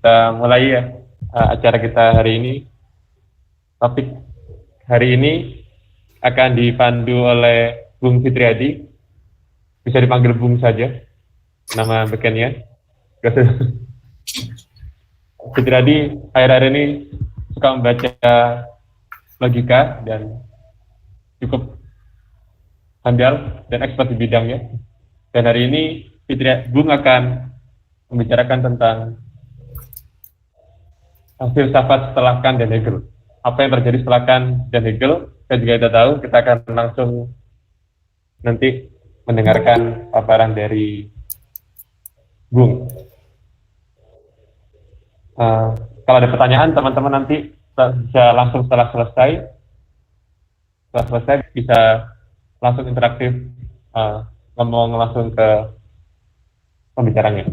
kita mulai ya acara kita hari ini. Topik hari ini akan dipandu oleh Bung Fitriadi. Bisa dipanggil Bung saja, nama bekennya. Fitriadi akhir-akhir ini suka membaca logika dan cukup handal dan expert di bidangnya. Dan hari ini Bung akan membicarakan tentang filsafat setelah Kant dan Hegel. Apa yang terjadi setelah Kant dan Hegel, kita juga tidak tahu. Kita akan langsung nanti mendengarkan paparan dari Bung. Kalau ada pertanyaan, teman-teman nanti bisa langsung setelah selesai bisa langsung interaktif, ngomong langsung ke pembicaranya.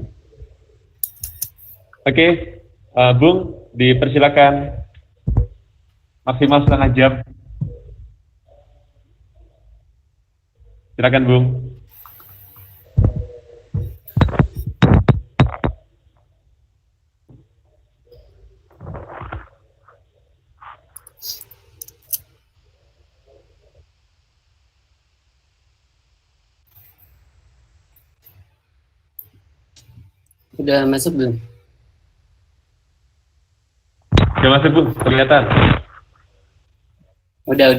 Oke, Bung, dipersilakan maksimal setengah jam. Silakan, Bung. Udah masuk belum? Udah masuk, Bung, kelihatan. Udah.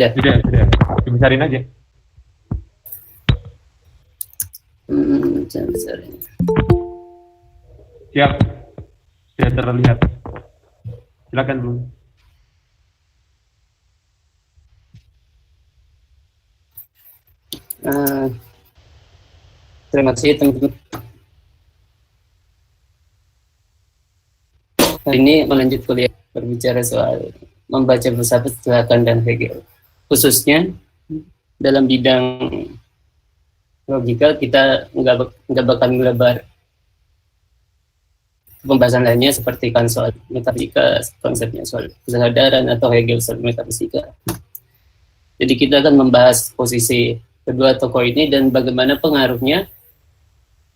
Dibesarin aja. Besar. Siap. Sudah terlihat. Silakan, Bung. Terima kasih, teman-teman. Hari ini melanjut kuliah berbicara soal membaca filsafat setelah Kant dan Hegel. Khususnya dalam bidang logika kita nggak bakal melebar pembahasan lainnya seperti Kant soal metafisika, konsepnya soal kesadaran, atau Hegel soal metafisika. Jadi kita akan membahas posisi kedua tokoh ini dan bagaimana pengaruhnya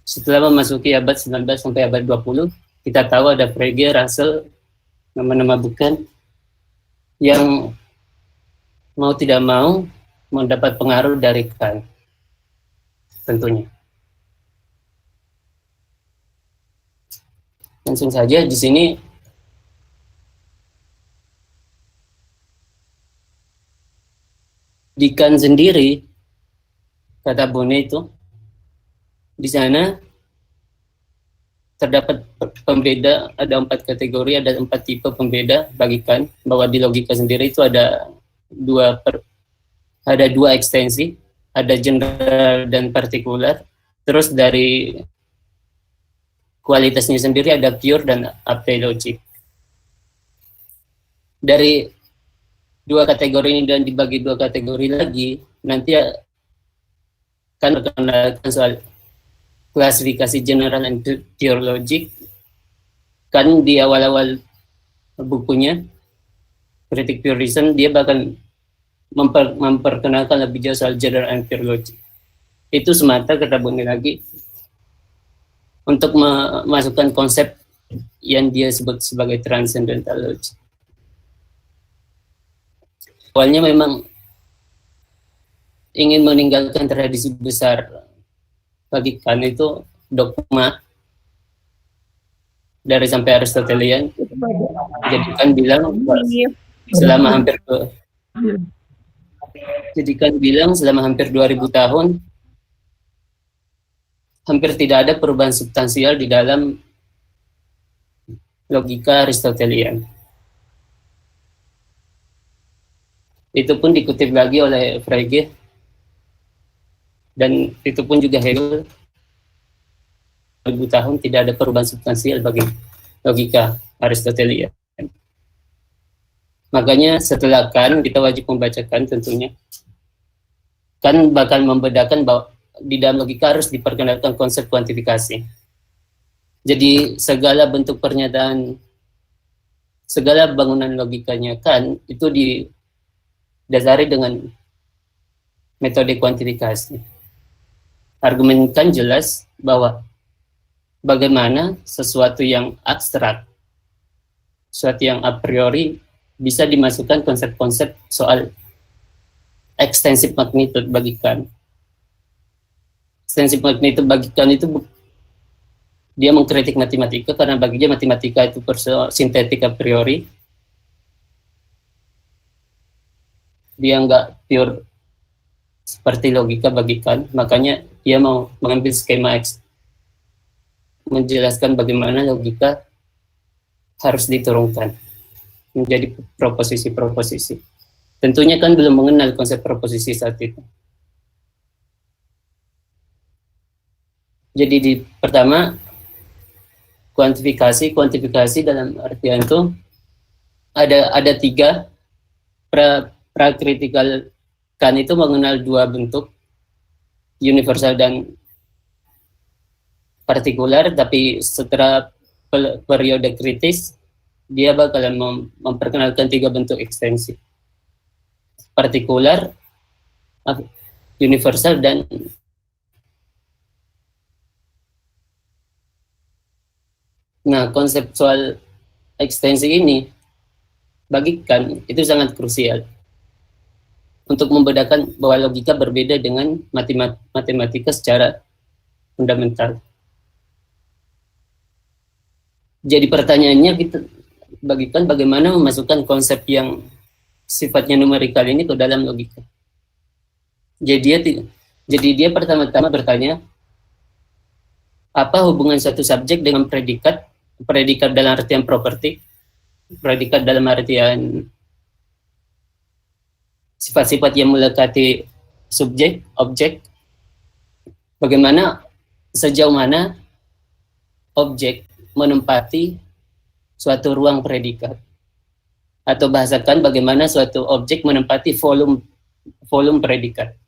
setelah memasuki abad 19 sampai abad 20. Kita tahu ada Frege, Russell, nama-nama bukan yang mau tidak mau mendapat pengaruh dari Kant, tentunya. Langsung saja di sini di Kant sendiri, kata Bonnet itu, di sana terdapat pembeda, ada 4 kategori, ada 4 tipe pembeda bagi Kant, bahwa di logika sendiri itu ada dua ekstensi, ada general dan partikular. Terus dari kualitasnya sendiri ada pure dan apelogic. Dari 2 kategori ini dan dibagi 2 kategori lagi, nanti akan perkenalkan soal klasifikasi general dan pure logic. Kan di awal-awal bukunya Kritik Purism dia bahkan memperkenalkan lebih jauh soal general and pure logic. Itu semata, kata Bonnet lagi, untuk memasukkan konsep yang dia sebut sebagai transcendental logic. Awalnya memang ingin meninggalkan tradisi besar bagi Kant itu dogma dari sampai Aristotelian. Jadi Kant bilang selama hampir 2000 tahun hampir tidak ada perubahan substansial di dalam logika Aristotelian. Itu pun dikutip lagi oleh Frege, dan itu pun juga Hegel. 2000 tahun tidak ada perubahan substansial bagi logika Aristotelian. Makanya setelah Kant kita wajib membacakan tentunya. Kant bakal membedakan bahwa di dalam logika harus diperkenalkan konsep kuantifikasi. Jadi segala bentuk pernyataan, segala bangunan logikanya Kant itu didasari dengan metode kuantifikasi. Argumen Kant jelas bahwa bagaimana sesuatu yang abstrak suatu yang a priori bisa dimasukkan konsep-konsep soal ekstensif magnitude bagikan. Ekstensif magnitude bagikan itu dia mengkritik matematika karena baginya matematika itu sintetik a priori. Dia nggak pure seperti logika bagikan, makanya dia mau mengambil skema X, menjelaskan bagaimana logika harus diturunkan menjadi proposisi-proposisi. Tentunya kan belum mengenal konsep proposisi saat itu. Jadi di pertama, kuantifikasi dalam artian itu ada tiga. Prakritikal kan itu mengenal dua bentuk, universal dan partikular, tapi setelah periode kritis dia bakalan memperkenalkan tiga bentuk ekstensi, partikular, universal, dan konseptual ekstensi ini bagikan itu sangat krusial untuk membedakan bahwa logika berbeda dengan matematika secara fundamental. Jadi pertanyaannya kita bagikan bagaimana memasukkan konsep yang sifatnya numerikal ini ke dalam logika. Jadi dia pertama-tama bertanya, apa hubungan satu subjek dengan predikat dalam artian properti, predikat dalam artian sifat-sifat yang melekati subjek, objek, bagaimana, sejauh mana objek menempati suatu ruang predikat, atau bahasakan bagaimana suatu objek menempati volume predikat.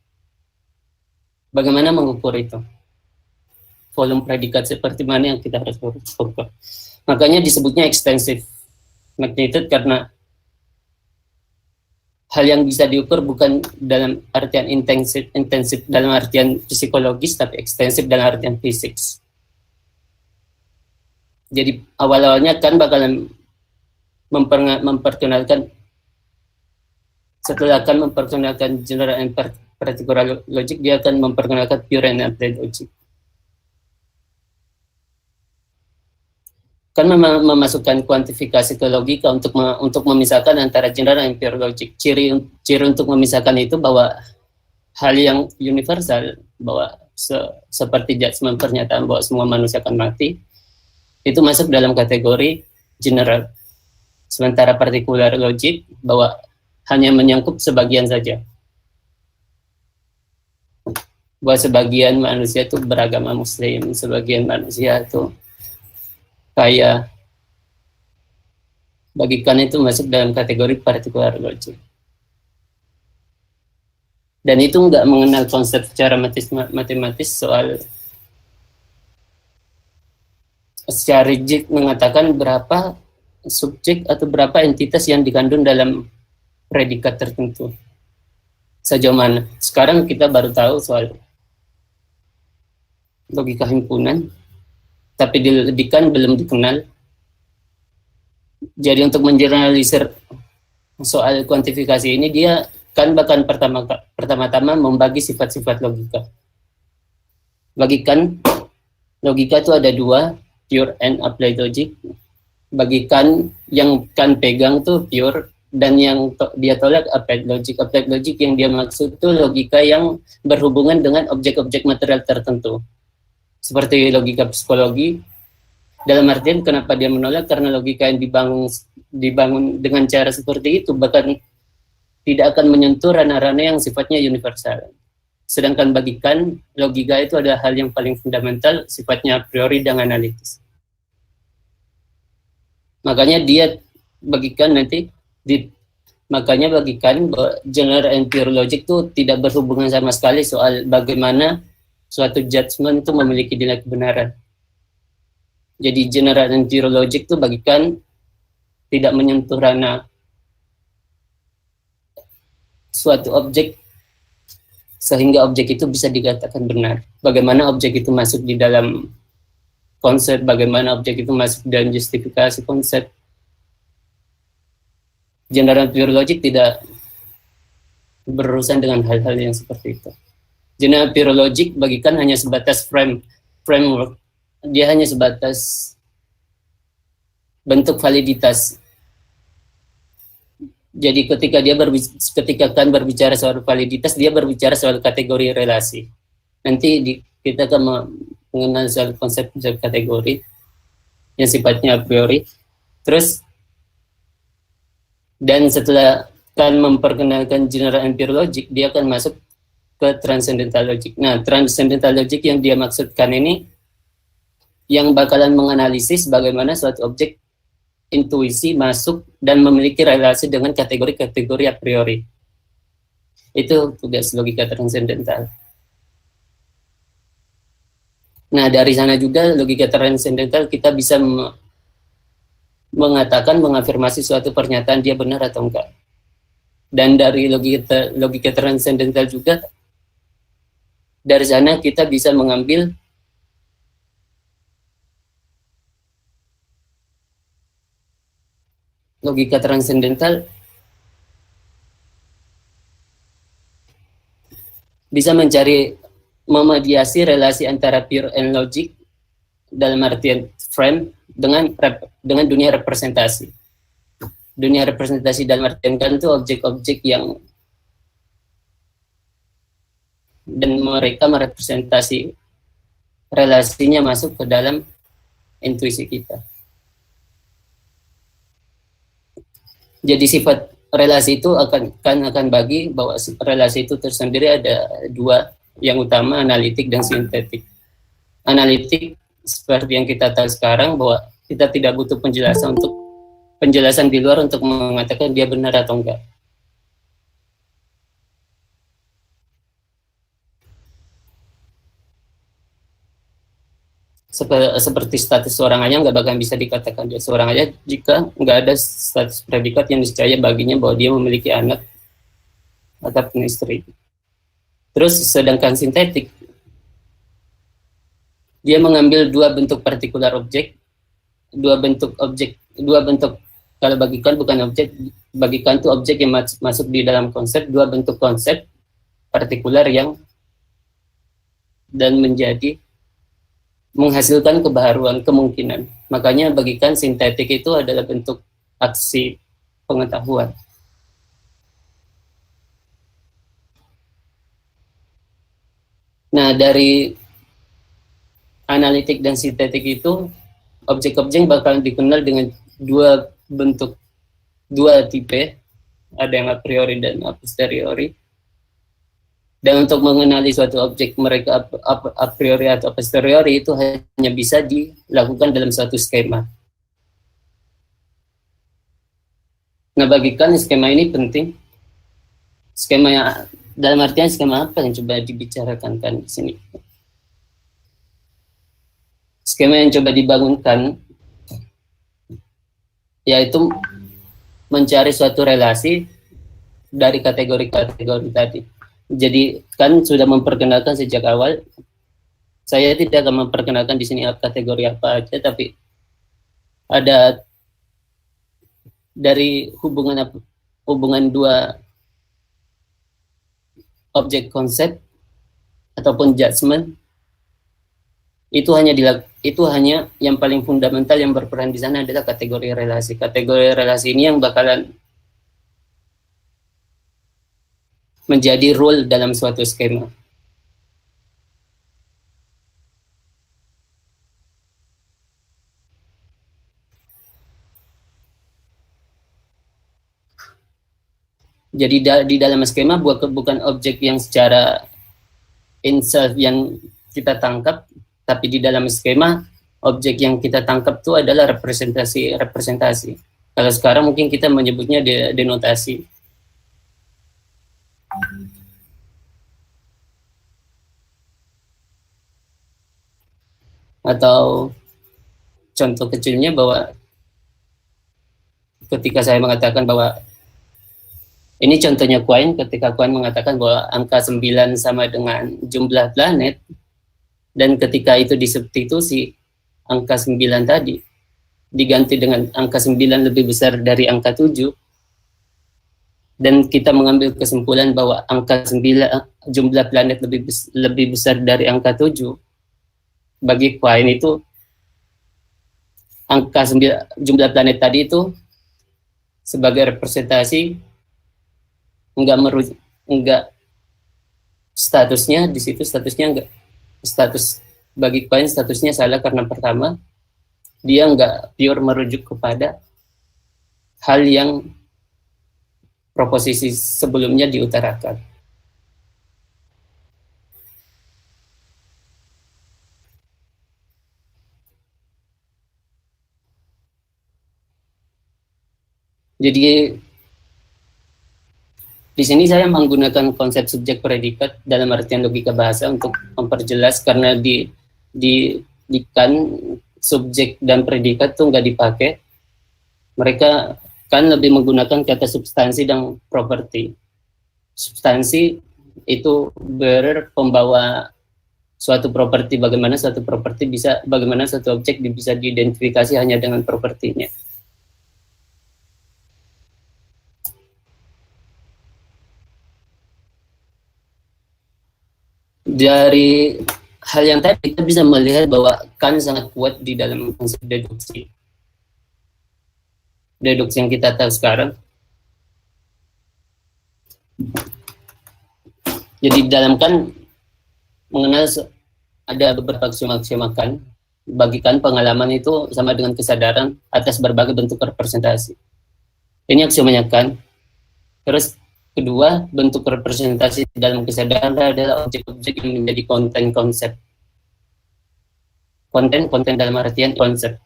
Bagaimana mengukur itu? Volume predikat seperti mana yang kita harus ukur. Makanya disebutnya extensive magnitude karena hal yang bisa diukur bukan dalam artian intensif dalam artian psikologis, tapi ekstensif dalam artian fisik. Jadi awal-awalnya kan bakalan memperkenalkan, setelah akan memperkenalkan general and particular logic, dia akan memperkenalkan pure and applied logic. Kan memasukkan kuantifikasi ke logika untuk memisahkan antara general dan pure logic. Ciri untuk memisahkan itu bahwa hal yang universal, bahwa seperti judgment pernyataan bahwa semua manusia akan mati, itu masuk dalam kategori general. Sementara partikular logic bahwa hanya menyangkut sebagian saja. Bahwa sebagian manusia itu beragama Muslim, sebagian manusia itu kaya. Bagikan itu masuk dalam kategori partikular logic. Dan itu nggak mengenal konsep secara matematis secara rigid mengatakan berapa subjek atau berapa entitas yang dikandung dalam predikat tertentu. Sejauh mana? Sekarang kita baru tahu soal logika himpunan, tapi di kan belum dikenal. Jadi untuk menjernalisir soal kuantifikasi ini, dia kan bahkan pertama-tama membagi sifat-sifat logika. Bagikan logika itu ada dua, pure and applied logic. Bagikan yang kan pegang tuh pure, dan yang dia tolak applied logic. Applied logic yang dia maksud itu logika yang berhubungan dengan objek-objek material tertentu. Seperti logika psikologi, dalam artian kenapa dia menolak, karena logika yang dibangun dengan cara seperti itu bahkan tidak akan menyentuh ranah-ranah yang sifatnya universal. Sedangkan bagikan logika itu adalah hal yang paling fundamental, sifatnya a priori dan analitis. Makanya dia bagikan general and pure logic itu tidak berhubungan sama sekali soal bagaimana suatu judgment itu memiliki nilai kebenaran. Jadi general and pure logic itu bagikan tidak menyentuh ranah suatu objek sehingga objek itu bisa dikatakan benar. Bagaimana objek itu masuk di dalam konsep, bagaimana objek itu masuk dalam justifikasi konsep, General pure logic tidak berurusan dengan hal-hal yang seperti itu. General pure logic bagikan hanya sebatas framework. Dia hanya sebatas bentuk validitas. Jadi ketika kan berbicara soal validitas, dia berbicara soal kategori relasi. Nanti kita akan mengenal soal konsep kategori yang sifatnya a priori. Terus dan setelah kan memperkenalkan general and pure logic, dia akan masuk ke transcendental logic. Nah, transcendental logic yang dia maksudkan ini yang bakalan menganalisis bagaimana suatu objek intuisi masuk dan memiliki relasi dengan kategori-kategori a priori. Itu tugas logika transcendental. Nah, dari sana juga logika transcendental kita bisa mengafirmasi suatu pernyataan dia benar atau enggak. Dan dari logika transcendental juga, dari sana kita bisa mengambil logika transcendental bisa mencari memediasi relasi antara pure and logic dalam artian frame dengan dunia representasi. Dunia representasi dalam artian kan itu objek-objek yang dan mereka merepresentasi relasinya masuk ke dalam intuisi kita. Jadi sifat relasi itu akan bagi bahwa relasi itu tersendiri ada dua yang utama, analitik dan sintetik. Analitik seperti yang kita tahu sekarang bahwa kita tidak butuh penjelasan di luar untuk mengatakan dia benar atau enggak. Seperti status seorang ayah nggak bakal bisa dikatakan dia seorang ayah jika nggak ada status predikat yang niscaya baginya bahwa dia memiliki anak ataupun istri. Terus sedangkan sintetik, dia mengambil dua bentuk partikular objek, dua bentuk kalau bagikan bukan objek, bagikan itu objek yang masuk di dalam konsep, dua bentuk konsep partikular yang dan menjadi menghasilkan kebaharuan kemungkinan. Makanya bagikan sintetik itu adalah bentuk aksi pengetahuan. Nah, dari analitik dan sintetik itu, objek-objek bakal dikenal dengan dua bentuk, dua tipe, ada yang a priori dan a posteriori. Dan untuk mengenali suatu objek mereka a priori atau a posteriori itu hanya bisa dilakukan dalam suatu skema. Nah, bagikan skema ini penting. Skema yang dalam artian skema apa yang coba dibicarakan kan di sini? Skema yang coba dibangunkan yaitu mencari suatu relasi dari kategori-kategori tadi. Jadi kan sudah memperkenalkan sejak awal. Saya tidak akan memperkenalkan di sini kategori apa aja, tapi ada dari hubungan dua objek konsep ataupun judgment itu hanya yang paling fundamental yang berperan di sana adalah kategori relasi. Kategori relasi ini yang bakalan menjadi rule dalam suatu skema. Jadi di dalam skema bukan objek yang secara in-self yang kita tangkap, tapi di dalam skema objek yang kita tangkap itu adalah representasi. Kalau sekarang mungkin kita menyebutnya denotasi. Atau contoh kecilnya bahwa ketika saya mengatakan bahwa ini contohnya Quine, ketika Quine mengatakan bahwa angka 9 sama dengan jumlah planet, dan ketika itu disubstitusi angka 9 tadi diganti dengan angka 9 lebih besar dari angka 7, dan kita mengambil kesimpulan bahwa angka 9, jumlah planet lebih besar dari angka 7, bagi Quine itu angka 9, jumlah planet tadi itu sebagai representasi enggak statusnya di situ, status bagi Quine statusnya salah karena pertama dia enggak pure merujuk kepada hal yang proposisi sebelumnya diutarakan. Jadi di sini saya menggunakan konsep subjek predikat dalam artian logika bahasa untuk memperjelas, karena di kan subjek dan predikat tuh nggak dipakai. Mereka kan lebih menggunakan kata substansi dan properti. Substansi itu pembawa suatu properti, bagaimana suatu objek bisa diidentifikasi hanya dengan propertinya. Dari hal yang tadi kita bisa melihat bahwa Kant sangat kuat di dalam konsep deduksi. Deduksi yang kita tahu sekarang. Jadi dalam Kant mengenal ada beberapa aksioma Kant. Bagi Kant pengalaman itu sama dengan kesadaran atas berbagai bentuk representasi. Ini aksiomanya Kant. Terus kedua, bentuk representasi dalam kesadaran adalah objek-objek yang menjadi konten konsep. Konten dalam artian konsep.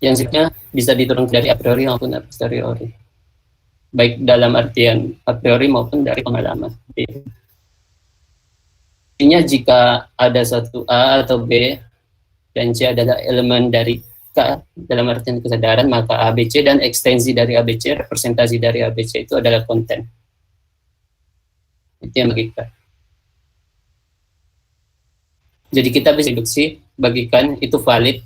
Yang sifatnya bisa diturunkan dari a priori maupun a posteriori. Baik dalam artian a priori maupun dari pengalaman. Intinya jika ada suatu A atau B dan C adalah elemen dari K dalam artian kesadaran, maka ABC dan ekstensi dari ABC, representasi dari ABC itu adalah konten. Itu yang bagikan. Jadi kita bisa deduksi bagikan itu valid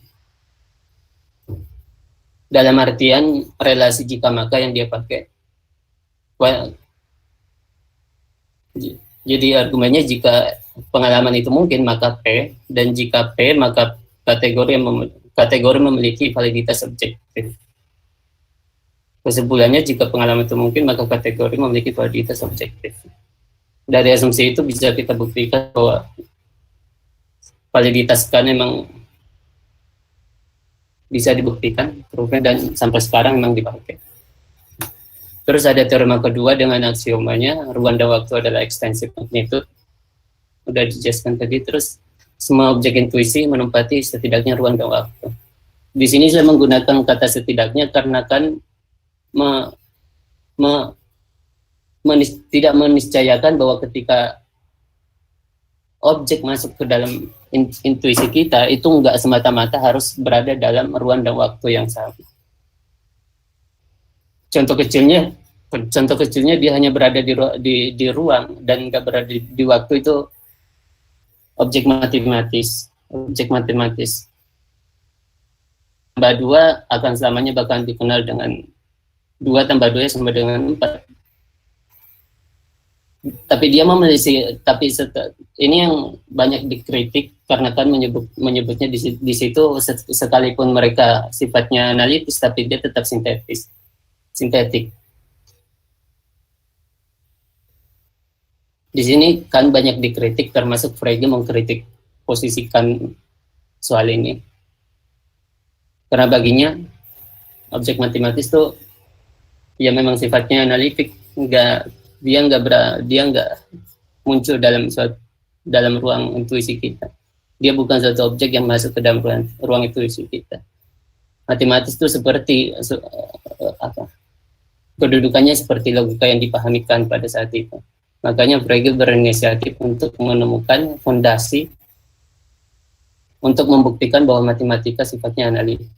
dalam artian relasi jika maka yang dia pakai. Jadi argumennya jika pengalaman itu mungkin maka P, dan jika P maka kategori memiliki validitas objektif. Kesimpulannya jika pengalaman itu mungkin maka kategori memiliki validitas objektif. Dari asumsi itu bisa kita buktikan bahwa validitas kan memang bisa dibuktikan, proofnya, dan sampai sekarang memang dipakai. Terus ada teorema kedua dengan aksiomanya ruang dan waktu adalah ekstensif magnitude. Udah dijelaskan tadi. Terus semua objek intuisi menempati setidaknya ruang dan waktu. Di sini saya menggunakan kata setidaknya karena kan tidak meniscayakan bahwa ketika objek masuk ke dalam intuisi kita itu enggak semata-mata harus berada dalam ruang dan waktu yang sama. Contoh kecilnya dia hanya berada di ruang dan enggak berada di waktu, itu objek matematis. Tambah 2 akan selamanya bahkan dikenal dengan 2 tambah 2 sama dengan 4. Tapi dia ini yang banyak dikritik karena kan menyebutnya di situ sekalipun mereka sifatnya analitis tapi dia tetap sintetik. Di sini kan banyak dikritik, termasuk Frege mengkritik posisikan soal ini. Karena baginya objek matematis tuh ya memang sifatnya analitik, dia nggak muncul dalam ruang intuisi kita. Dia bukan suatu objek yang masuk ke dalam ruang intuisi kita. Matematis itu seperti kedudukannya seperti logika yang dipahamikan pada saat itu. Makanya Frege berinisiatif untuk menemukan fondasi untuk membuktikan bahwa matematika sifatnya analitik.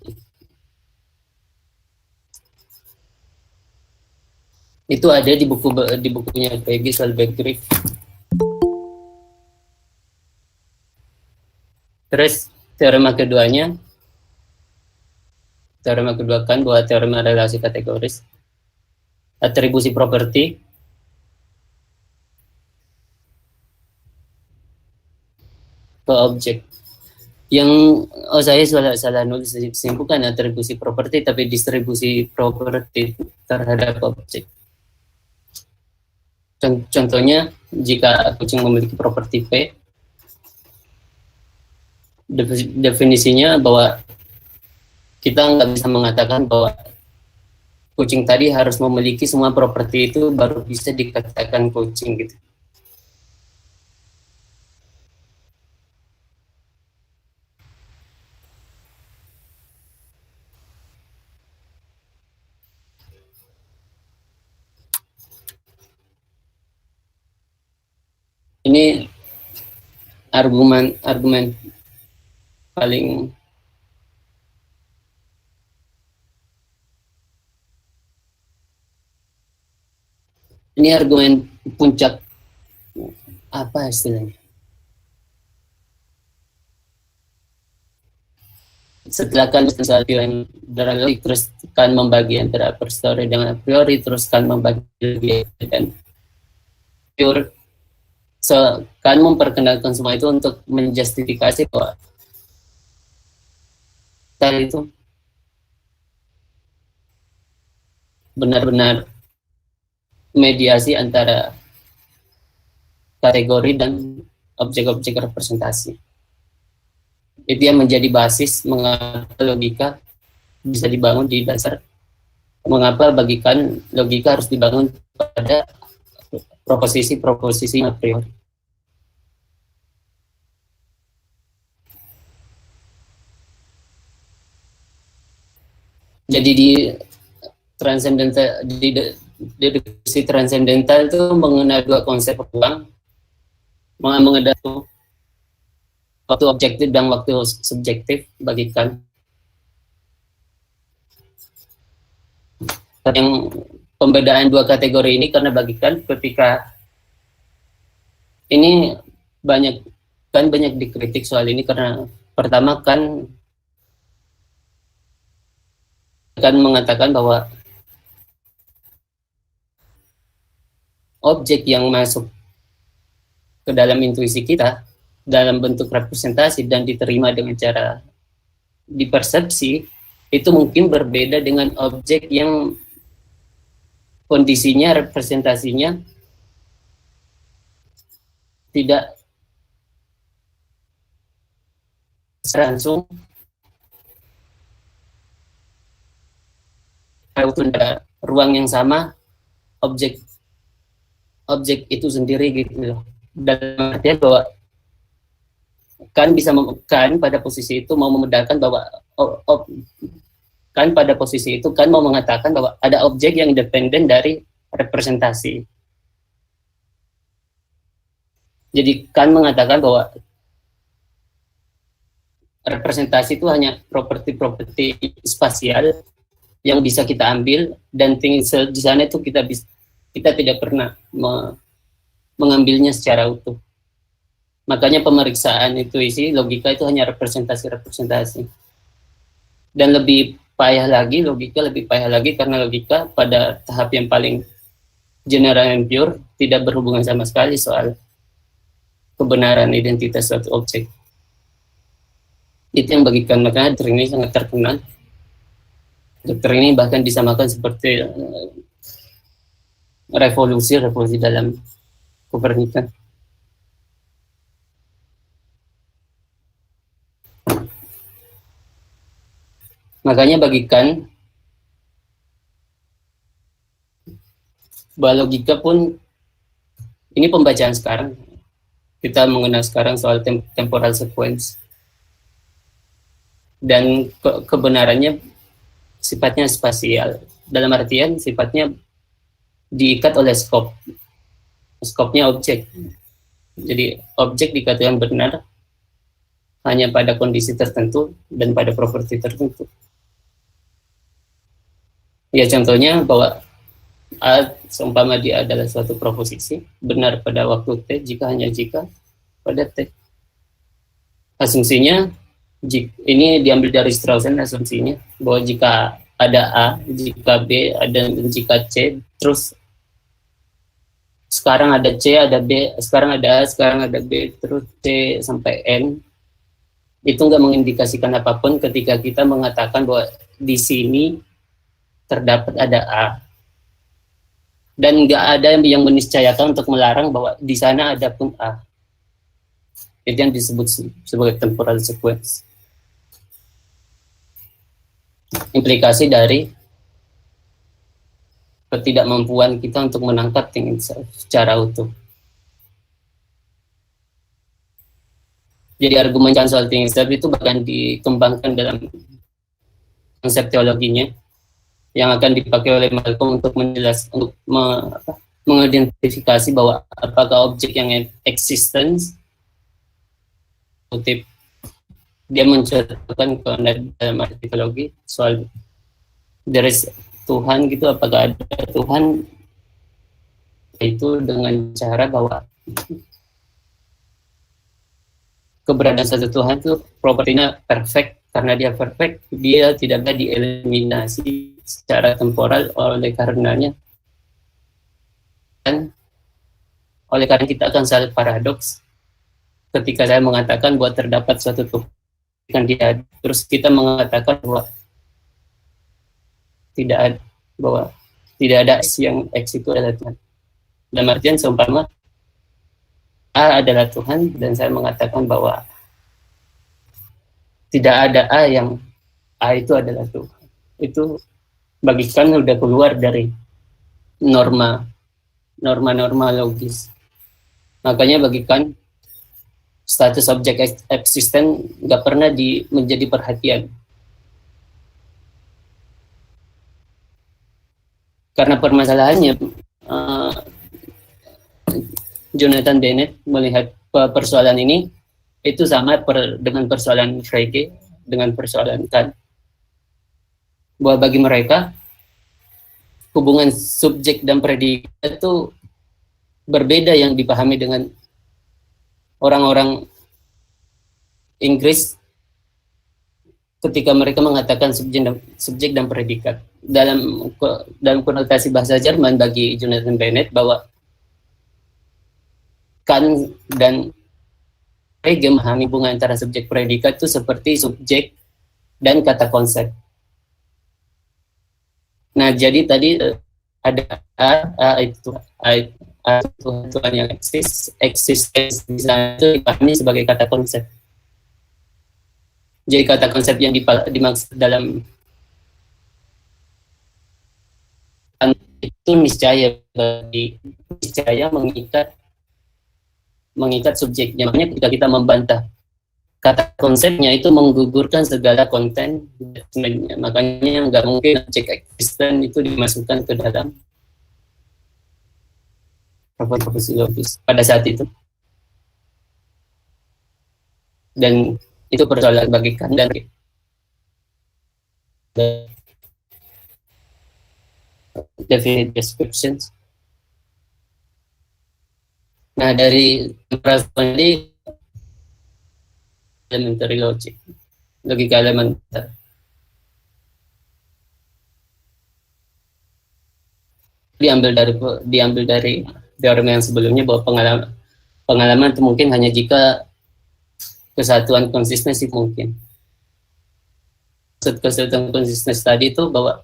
Itu ada di bukunya Frege soal Begriff. Terus teorema keduanya Teorema kedua kan bahwa teorema relasi kategoris. Atribusi properti. Ke objek. Yang saya salah nulis bukan atribusi properti tapi distribusi properti terhadap objek. Contohnya jika kucing memiliki properti P, definisinya bahwa kita nggak bisa mengatakan bahwa kucing tadi harus memiliki semua properti itu baru bisa dikatakan kucing gitu. Ini argumen paling puncak apa istilahnya? Setelah kan soal teorem logik, terus kan membagi antara a posteriori dengan a priori, terus kan membagi dan pure. So, kan memperkenalkan semua itu untuk menjustifikasi bahwa tadi itu benar-benar mediasi antara kategori dan objek-objek representasi. Itu yang menjadi basis mengapa logika bisa dibangun di dasar, mengapa bagikan logika harus dibangun pada proposisi a priori. Jadi di transcendental, di deduksi transcendental itu mengenal dua konsep ruang, mengenal waktu objektif dan waktu subjektif bagikan. Yang pembedaan dua kategori ini karena bagikan ketika ini banyak dikritik soal ini karena pertama kan mengatakan bahwa objek yang masuk ke dalam intuisi kita dalam bentuk representasi dan diterima dengan cara dipersepsi itu mungkin berbeda dengan objek yang kondisinya, representasinya tidak langsung pada ruang yang sama, objek itu sendiri gitu loh. Dalam artian bahwa kan bisa kan pada posisi itu mau membedakan bahwa kan pada posisi itu kan mau mengatakan bahwa ada objek yang independen dari representasi. Jadi kan mengatakan bahwa representasi itu hanya properti spasial yang bisa kita ambil dan di sana itu kita tidak pernah mengambilnya secara utuh. Makanya pemeriksaan intuisi logika itu hanya representasi. Dan lebih payah lagi, logika lebih payah lagi karena logika pada tahap yang paling general and pure tidak berhubungan sama sekali soal kebenaran identitas suatu objek. Itu yang bagikan, makanya doktrin ini sangat terkenal. Doktrin ini bahkan disamakan seperti revolusi dalam Kopernikan. Makanya bagikan bahwa logika pun ini pembacaan sekarang. Kita mengenal sekarang soal temporal sequence. Dan kebenarannya sifatnya spasial. Dalam artian sifatnya diikat oleh skopnya objek. Jadi objek dikatakan benar hanya pada kondisi tertentu dan pada properti tertentu. Ya contohnya bahwa A seumpama dia adalah suatu proposisi benar pada waktu T jika hanya jika pada T. Asumsinya Ini diambil dari Straussian asumsinya bahwa jika ada A, jika B, dan jika C, terus sekarang ada C, ada B, sekarang ada A, sekarang ada B, terus C sampai N, itu nggak mengindikasikan apapun ketika kita mengatakan bahwa di sini terdapat ada A. Dan nggak ada yang meniscayakan untuk melarang bahwa di sana ada pun A. Itu yang disebut sebagai temporal sequence. Implikasi dari ketidakmampuan kita untuk menangkap secara utuh. Jadi argumen soal thinking self itu bahkan dikembangkan dalam konsep teologinya yang akan dipakai oleh Malcolm untuk menjelaskan, untuk mengidentifikasi bahwa apakah objek yang existence, kutip, dia mencontohkan dalam arti teologi soal there is Tuhan gitu, apakah ada Tuhan, itu dengan cara bahwa keberadaan satu Tuhan itu propertinya perfect. Karena dia perfect, dia tidak bisa dieliminasi secara temporal, oleh karenanya dan oleh karena kita akan saling paradoks ketika saya mengatakan bahwa terdapat suatu Tuhan dia, terus kita mengatakan bahwa tidak ada yang X itu adalah Tuhan. Dalam artian seumpama A adalah Tuhan dan saya mengatakan bahwa tidak ada A yang A itu adalah Tuhan. Itu bagikan udah keluar dari norma logis. Makanya bagikan status objek eksisten nggak pernah menjadi perhatian. Karena permasalahannya Jonathan Bennett melihat persoalan ini itu sama dengan persoalan Frege, dengan persoalan Kant. Bahwa bagi mereka hubungan subjek dan predikat itu berbeda yang dipahami dengan orang-orang Inggris ketika mereka mengatakan subjek dan predikat. Dalam konotasi bahasa Jerman bagi Jonathan Bennett bahwa Kant dan Frege memahami hubungan antara subjek predikat itu seperti subjek dan kata konsep. Nah, jadi tadi ada A itu Tuhan yang eksistensi di sana itu dipahami sebagai kata konsep. Jadi kata konsep yang dimaksud dalam itu niscaya mengikat subjeknya. Makanya ketika kita membantah kata konsepnya itu menggugurkan segala konten. Makanya nggak mungkin objek eksisten itu dimasukkan ke dalam proposisi logis pada saat itu. Dan itu persoalan bagi Kant dan definite descriptions. Nah, dari perasaan ini elementary logic, logika elementer. Diambil dari teorema yang sebelumnya bahwa pengalaman itu mungkin hanya jika kesatuan konsistensi mungkin. Kesatuan konsistensi tadi itu bahwa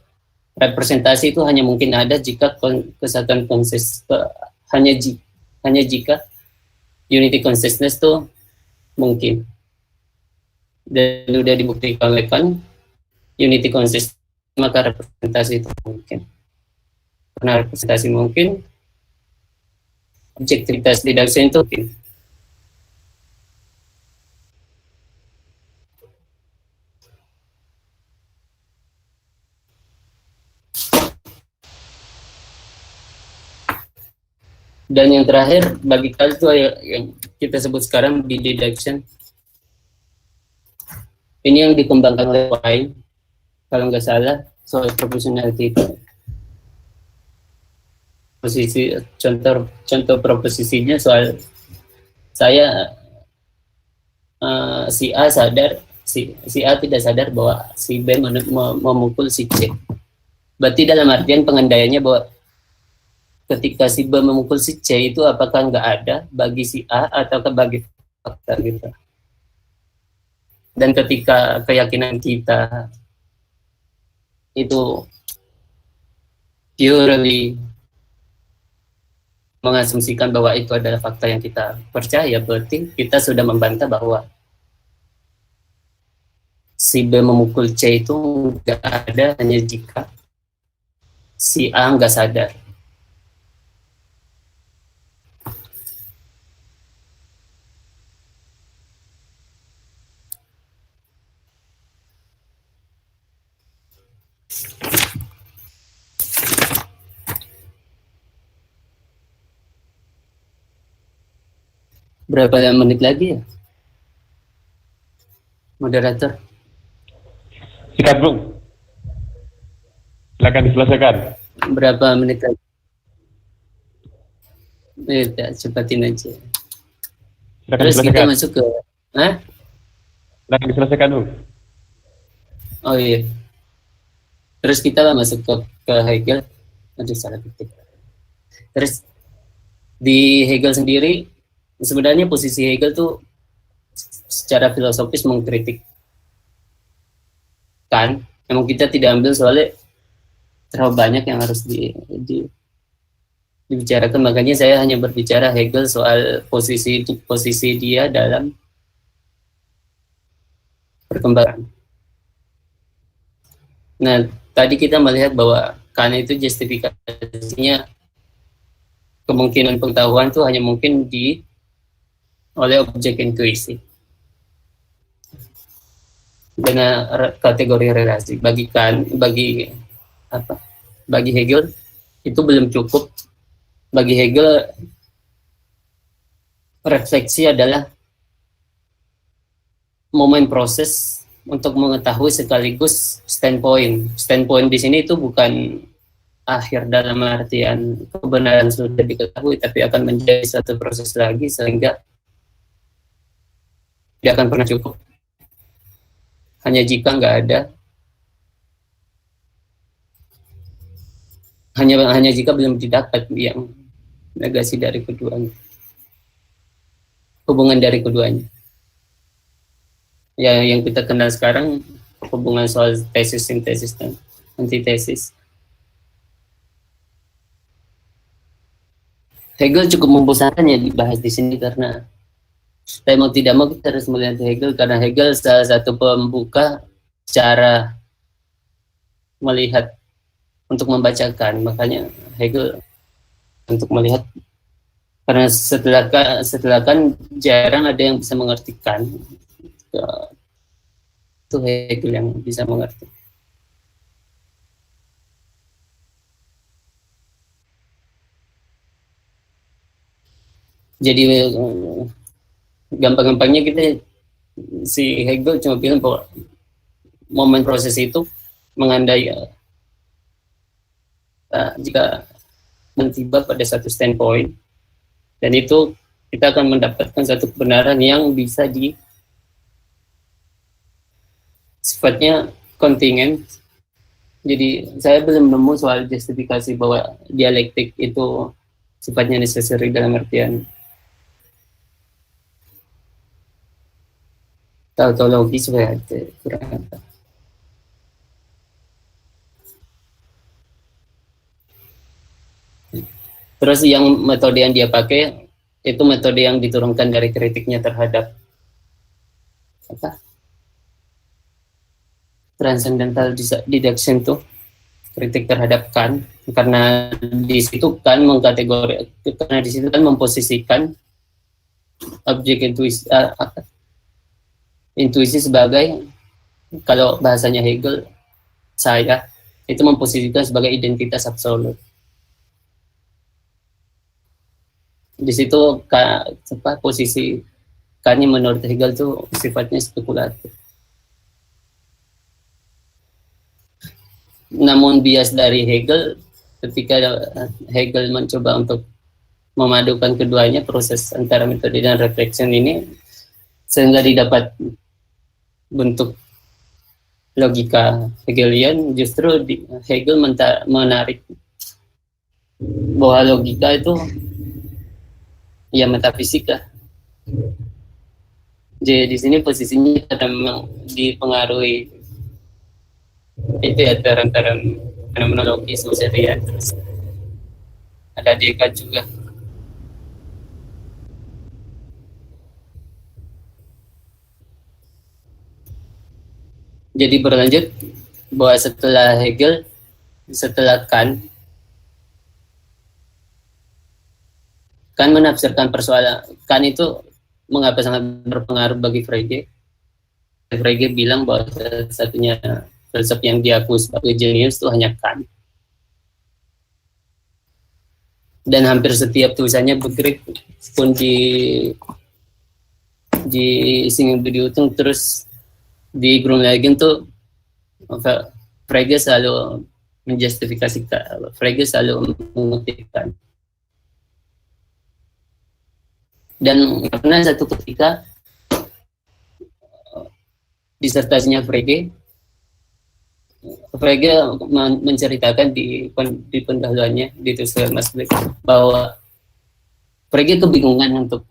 representasi itu hanya mungkin ada jika kesatuan konsistensi hanya jika unity consciousness itu mungkin. Dan sudah dibuktikan oleh Kant, unity consciousness, maka representasi itu mungkin. Karena representasi mungkin, objektivitas deduction itu mungkin. Dan yang terakhir bagi Kant itu yang kita sebut sekarang di deduction. Ini yang dikembangkan oleh Quine, kalau nggak salah, soal proportionality itu. Contoh proposisinya soal saya si A sadar si A tidak sadar bahwa si B memukul si C. Berarti dalam artian pengandaiannya bahwa ketika si B memukul si C itu apakah nggak ada bagi si A atau bagi fakta gitu. Dan ketika keyakinan kita itu purely mengasumsikan bahwa itu adalah fakta yang kita percaya, berarti kita sudah membantah bahwa si B memukul C itu nggak ada hanya jika si A nggak sadar. Berapa menit lagi ya, moderator? Sikat, Bung. Silakan diselesaikan. Berapa menit lagi? Ya, cepatin aja. Silakan Terus kita diselesaikan. masuk ke, Silakan diselesaikan, Bung. oh iya. Terus kita masuk ke Hegel. Aduh, salah ketik. Terus di Hegel sendiri, sebenarnya posisi Hegel tuh secara filosofis mengkritik Kant. Memang kita tidak ambil soalnya terlalu banyak yang harus dibicarakan. Makanya saya hanya berbicara Hegel soal posisi dia dalam perkembangan. Nah, tadi kita melihat bahwa Kant itu justifikasinya kemungkinan pengetahuan itu hanya mungkin oleh objek intuisi. Dengan kategori relasi bagi Hegel itu belum cukup. Bagi Hegel refleksi adalah momen proses untuk mengetahui sekaligus standpoint. Standpoint di sini itu bukan akhir dalam artian kebenaran sudah diketahui, tapi akan menjadi satu proses lagi sehingga tidak akan pernah cukup. Hanya jika nggak ada, hanya jika belum didapat yang negasi dari keduanya, hubungan dari keduanya. Ya, yang kita kenal sekarang hubungan soal tesis, sintesis, dan antitesis. Hegel cukup membosankan ya dibahas di sini karena saya mau tidak mau kita harus melihat Hegel karena Hegel salah satu pembuka cara melihat untuk membacakan. Makanya Hegel untuk melihat karena setelah kan jarang ada yang bisa mengertikan, itu Hegel yang bisa mengerti. Jadi gampang-gampangnya si Hegel cuma bilang bahwa momen proses itu mengandai jika tiba pada satu standpoint, dan itu kita akan mendapatkan satu kebenaran yang bisa sifatnya kontingen. Jadi saya belum nemu soal justifikasi bahwa dialektik itu sifatnya necessary dalam artian tautologi supaya kurang. Terus yang metode yang dia pakai itu metode yang diturunkan dari kritiknya terhadap transcendental deduction tuh, kritik terhadap Kant, karena di situ Kant memposisikan objek intuisi sebagai, kalau bahasanya Hegel, saya itu memposisikan sebagai identitas absolut. Di situ posisi Kant menurut Hegel tuh sifatnya spekulatif. Namun bias dari Hegel, ketika Hegel mencoba untuk memadukan keduanya, proses antara metode dan reflection ini, sehingga didapat bentuk logika Hegelian, justru Hegel menarik bahwa logika itu ya metafisika. Jadi di sini posisinya karena memang dipengaruhi itu ya antara fenomenologi sosial, terus ada Descartes juga. Jadi berlanjut bahwa setelah Hegel, setelah Kant menafsirkan persoalan. Kant itu mengapa sangat berpengaruh bagi Frege. Frege bilang bahwa satunya filsuf yang diakui sebagai jenius itu hanya Kant. Dan hampir setiap tulisannya bergerak pun di Singgung Budi Utung, terus di Grundlagen tuh Frege selalu menjustifikasikan, Frege selalu mengutipkan. Dan pernah satu ketika disertasinya Frege menceritakan di pendahuluannya di tulisan Mas Black bahwa Frege kebingungan untuk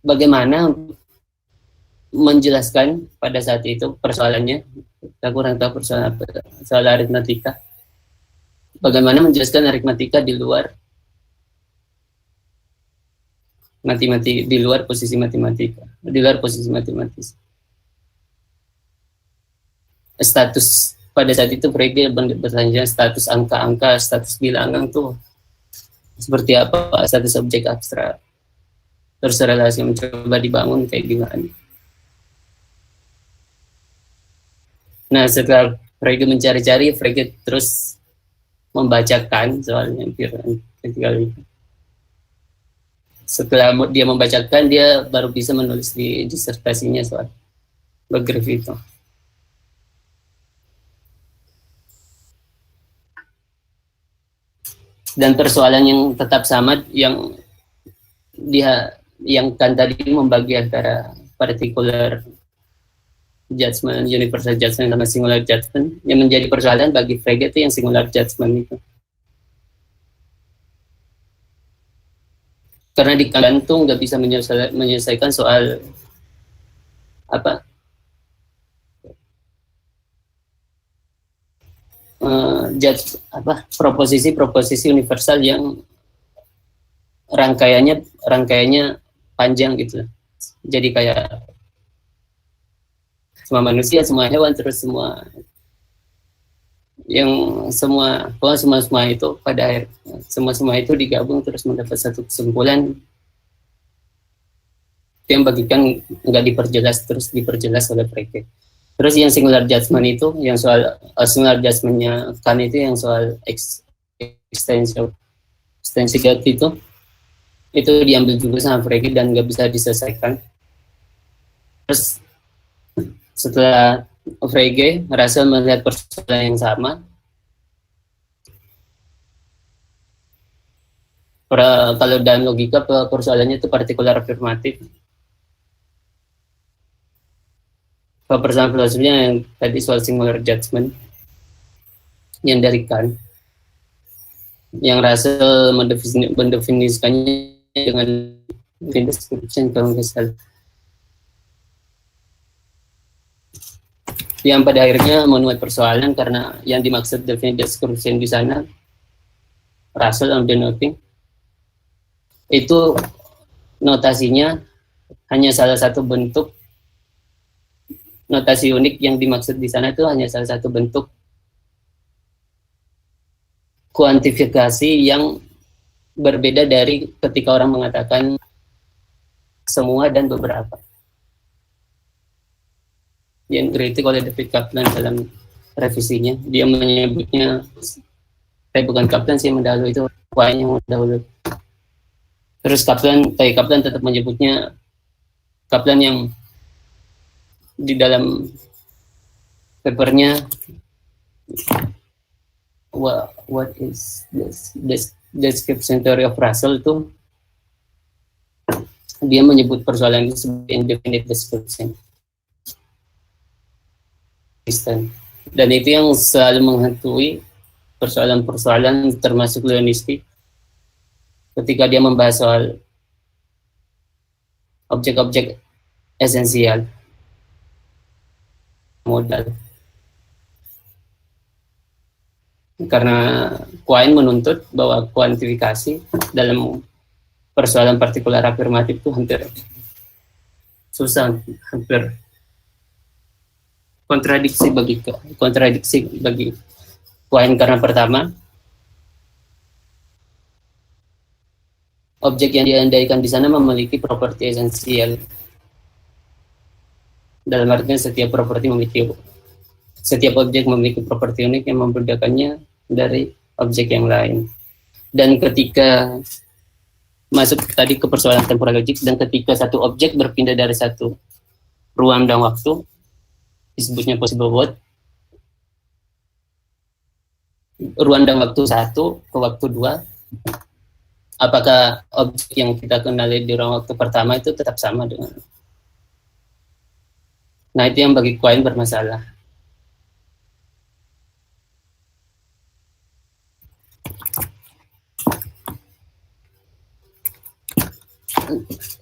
bagaimana menjelaskan pada saat itu persoalannya. Saya kurang tahu persoalan aritmatika. Bagaimana menjelaskan aritmatika di luar di luar posisi matematika, di luar posisi matematis. Status pada saat itu Frege bertanya status angka-angka, status bilangan tuh seperti apa, status objek abstrak, terus relasi yang mencoba dibangun kayak gimana. Nah, setelah Frege mencari-cari, Frege terus membacakan soalnya ketika itu. Setelah dia membacakan, dia baru bisa menulis di disertasinya soal Berger itu. Dan persoalan yang tetap sama yang kan tadi membagi antara particular judgment, universal judgment, sama singular judgment, yang menjadi persoalan bagi Frege itu yang singular judgment itu. Karena di Kant tuh nggak bisa menyelesaikan soal apa proposisi universal yang rangkaiannya panjang gitu. Jadi kayak semua manusia, semua hewan, terus semua itu pada akhir semua itu digabung terus mendapat satu kesimpulan yang bagikan nggak diperjelas oleh Frege. Terus yang singular judgment itu, yang soal singular judgmentnya Kant itu yang soal extensibility itu diambil juga sama Frege dan nggak bisa diselesaikan. Terus setelah Frege merasa melihat persoalan yang sama, kalau dalam logika persoalannya itu partikular afirmatif. Persoalan filosofinya yang tadi soal singular judgment yang dari Kant, yang Russell mendefinisikannya dengan description kalau nggak salah, yang pada akhirnya menuai persoalan karena yang dimaksud description di sana Russell on denoting itu notasinya hanya salah satu bentuk. Notasi unik yang dimaksud di sana itu hanya salah satu bentuk kuantifikasi yang berbeda dari ketika orang mengatakan semua dan beberapa. Yang kritik oleh David Kaplan dalam revisinya, dia menyebutnya, bukan Kaplan sih mendahului, itu Y yang mendahului. Terus Kaplan tetap menyebutnya, Kaplan yang di dalam papernya what is this description theory of Russell itu, dia menyebut persoalan itu sebagai indefinite description. konsisten. Dan itu yang selalu menghantui persoalan-persoalan termasuk Leonistik ketika dia membahas soal objek-objek esensial modal. Karena Quine menuntut bahwa kuantifikasi dalam persoalan partikular afirmatif itu hampir susah, hampir kontradiksi bagi Quine, karena pertama objek yang diandaikan di sana memiliki properti esensial. Dalam artinya setiap objek memiliki properti unik yang membedakannya dari objek yang lain. Dan ketika masuk tadi ke persoalan temporalogik, dan ketika satu objek berpindah dari satu ruang dan waktu, disebutnya possible world, ruang dan waktu 1 ke waktu 2, apakah objek yang kita kenali di ruang waktu pertama itu tetap sama dengan. Nah, itu yang bagi Quine bermasalah.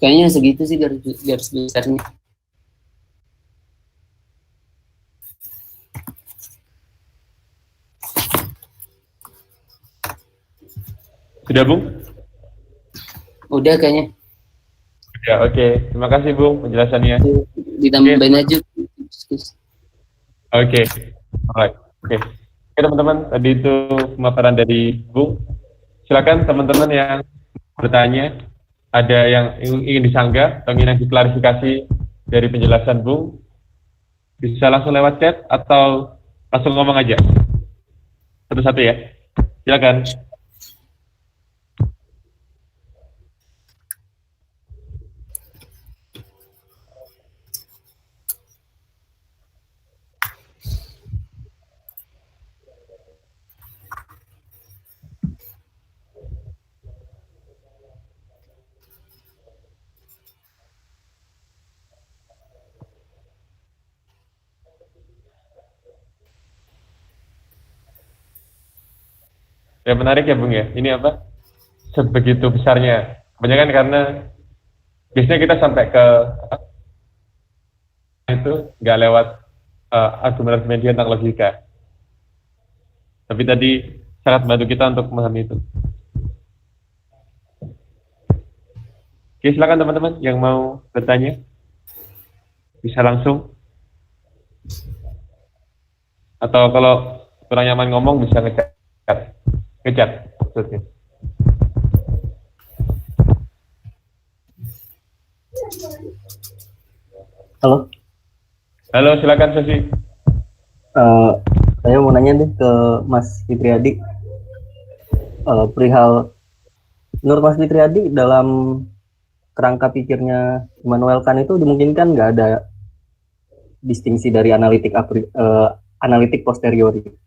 Kayaknya segitu sih garis besarnya. Sudah, Bung? Udah kayaknya. Ya, oke. Terima kasih, Bung, penjelasannya. Ditambahin aja. Oke. Alright. Oke. Oke, teman-teman. Tadi itu pemaparan dari Bung. Silakan teman-teman yang bertanya, ada yang ingin disanggah atau ingin diklarifikasi dari penjelasan Bung, bisa langsung lewat chat atau langsung ngomong aja. Satu-satu ya. Silakan. Ya, menarik ya, Bung ya. Ini apa? Sebegitu besarnya. Kebanyakan karena biasanya kita sampai ke itu nggak lewat argumen-argumen dia tentang logika. Tapi tadi sangat membantu kita untuk memahami itu. Oke, silakan teman-teman yang mau bertanya. Bisa langsung. Atau kalau kurang nyaman ngomong bisa ngechat. Ngechat maksudnya. Halo. Halo, silakan Susi. Saya mau nanya nih ke Mas Fitriadi. Perihal menurut Mas Fitriadi dalam kerangka pikirnya Immanuel Kant itu dimungkinkan nggak ada distingsi dari analitik posteriori?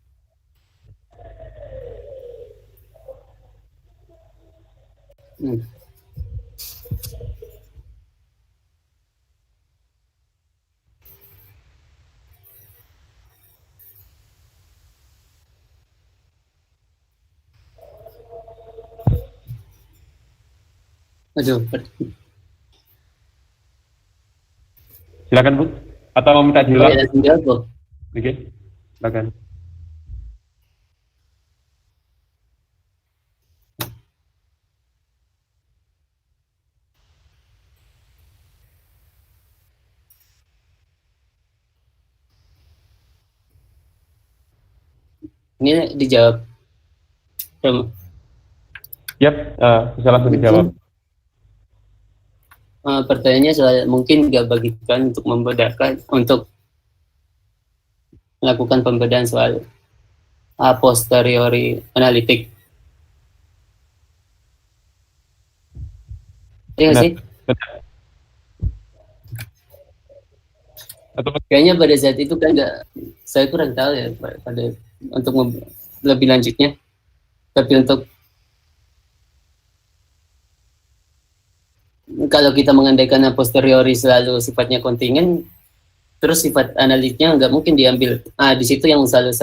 Aduh, Silakan, Bu. Atau mau minta diulang? Oke, silakan. Ini dijawab. Yap, bisa langsung dijawab. Pertanyaannya soal mungkin nggak bagikan untuk membedakan, untuk melakukan pembedaan soal a posteriori analitik. Iya nggak sih? Kayaknya pada saat itu kan nggak, saya kurang tahu ya pada untuk lebih lanjutnya. Tapi untuk kalau kita mengandaikan a posteriori selalu sifatnya kontingen, terus sifat analitiknya nggak mungkin diambil. Di situ yang salah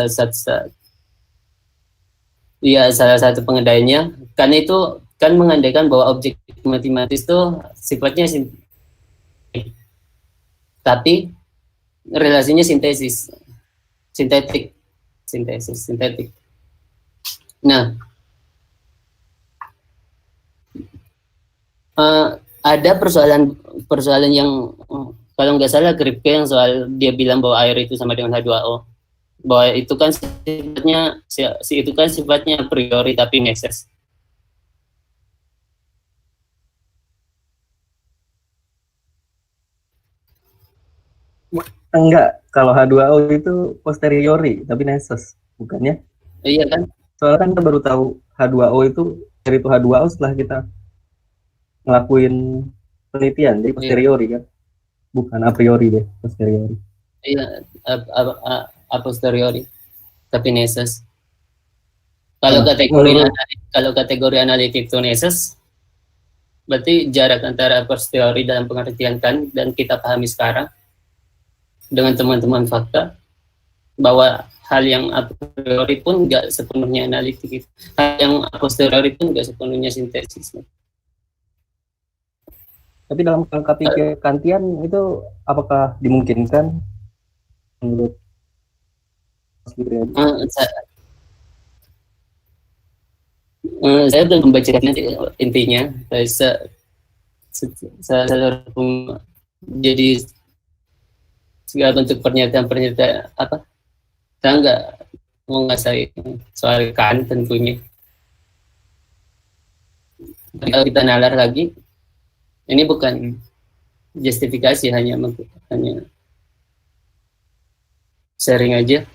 satu pengendalinya, karena itu kan mengandaikan bahwa objek matematis itu sifatnya tapi relasinya sintetik. Nah, ada persoalan yang kalau nggak salah Kripke yang soal dia bilang bahwa air itu sama dengan H2O, bahwa itu kan sifatnya a priori tapi neses. Enggak, kalau H2O itu posteriori, tapi neses, bukannya? Iya kan? Soalnya kan kita baru tahu H2O itu, dari itu H2O setelah kita ngelakuin penelitian, jadi posteriori kan? Bukan a priori deh, posteriori. Iya, a posteriori, tapi neses. Kalau kategori analitik itu neses, berarti jarak antara a posteriori dalam pengertian kan dan kita pahami sekarang dengan teman-teman fakta bahwa hal yang a priori pun nggak sepenuhnya analitik, hal yang a posteriori pun nggak sepenuhnya sintesis. Tapi dalam kerangka pikir Kantian itu apakah dimungkinkan menurut Mas Fitriadi? Saya belum membacakan intinya. Saya jadi segala bentuk pernyataan apa? Saya nggak menguasai soal kan tentunya. Kalau kita nalar lagi, ini bukan justifikasi, hanya sharing aja.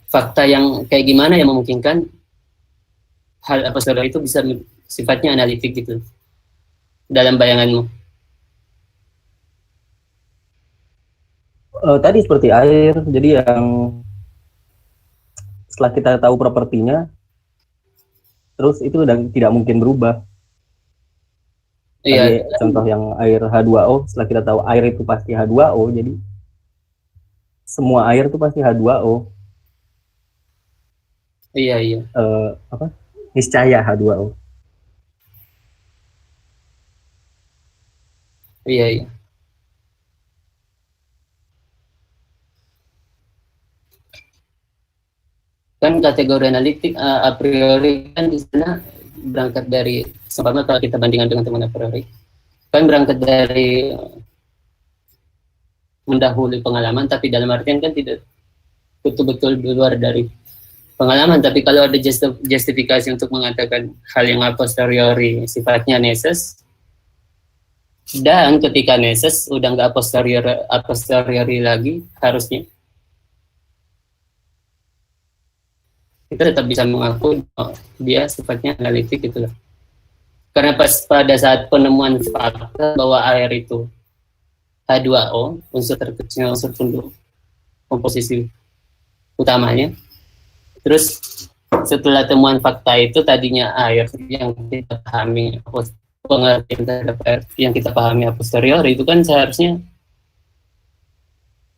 Fakta yang kayak gimana yang memungkinkan hal a posteriori itu bisa sifatnya analitik gitu dalam bayanganmu? Tadi seperti air, jadi yang setelah kita tahu propertinya, terus itu udah tidak mungkin berubah. Iya. Contoh yang air H2O, setelah kita tahu air itu pasti H2O, jadi semua air itu pasti H2O. Iya. Niscaya H2O. Iya. Kan kategori analitik a priori kan di sana berangkat dari, sebabnya kalau kita bandingkan dengan teman a priori, kan berangkat dari mendahului pengalaman, tapi dalam artian kan tidak betul-betul di luar dari pengalaman. Tapi kalau ada justifikasi untuk mengatakan hal yang a posteriori sifatnya neses, dan ketika neses udah nggak a posteriori lagi, harusnya kita tetap bisa mengaku dia sifatnya analitik gitu loh. Karena pada saat penemuan fakta bahwa air itu H2O, unsur terkecil, unsur pendukung komposisi utamanya, terus setelah temuan fakta itu tadinya air yang kita pahami, pengertian terhadap air yang kita pahami a posteriori, itu kan seharusnya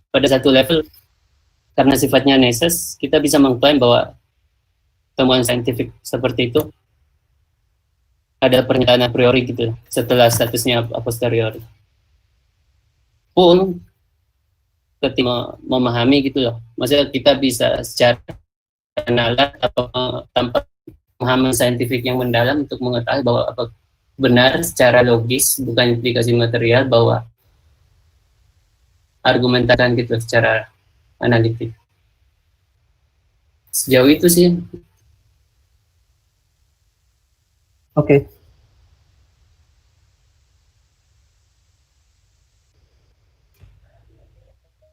pada satu level, karena sifatnya neses, kita bisa mengklaim bahwa temuan saintifik seperti itu ada pernyataan a priori gitu setelah statusnya a posteriori. Pun ketika memahami gitu loh, maksudnya kita bisa secara nalar atau tanpa pemahaman saintifik yang mendalam untuk mengetahui bahwa apa benar secara logis, bukan implikasi material, bahwa argumentasikan gitu secara analitik. Sejauh itu sih. Oke.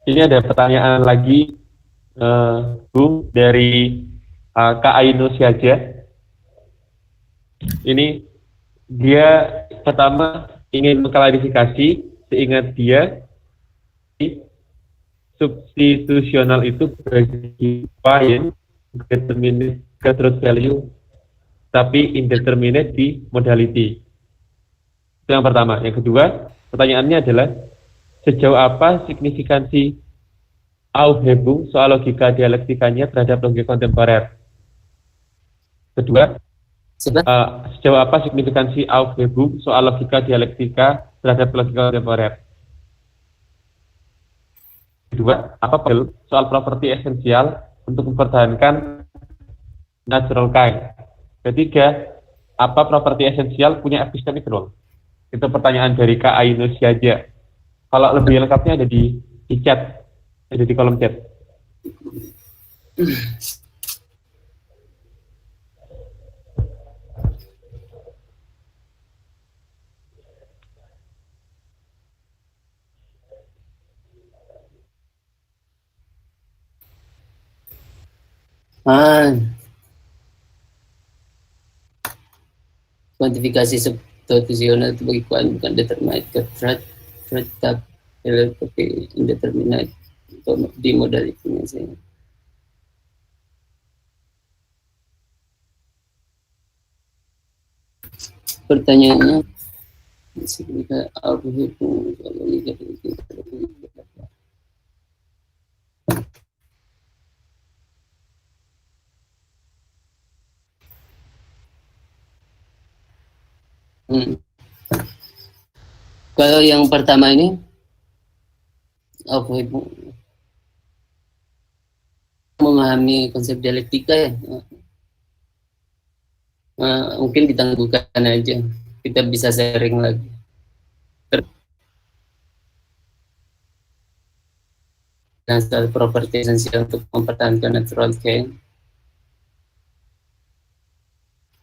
Ini ada pertanyaan lagi, Bung, dari Kak Ainus Siaja. Ini dia pertama ingin mengklarifikasi, seingat dia substitusional itu bersifat determinate ke truth value, tapi indeterminate di modality. Itu yang pertama. Yang kedua, pertanyaannya adalah Sejauh apa signifikansi Aufhebung soal logika dialektikanya terhadap logika kontemporer? Kedua, Sebab sejauh apa signifikansi Aufhebung soal logika dialektika terhadap logika kontemporer? Kedua, apa soal properti esensial untuk mempertahankan natural kind? Ketiga, apa properti esensial punya epistemic role? Itu pertanyaan dari Kak Ainus Yaja. Kalau lebih lengkapnya ada di chat, ada di kolom chat. kuantifikasi substitusional itu bagi bukan determinate ke threat tapi indeterminate untuk di modalitinya saya. Pertanyaannya jika Aufhebung Kalau yang pertama ini Aufhebung memahami konsep dialektika ya, mungkin ditangguhkan aja, kita bisa sharing lagi. Dan soal properti esensial untuk mempertahankan natural kind.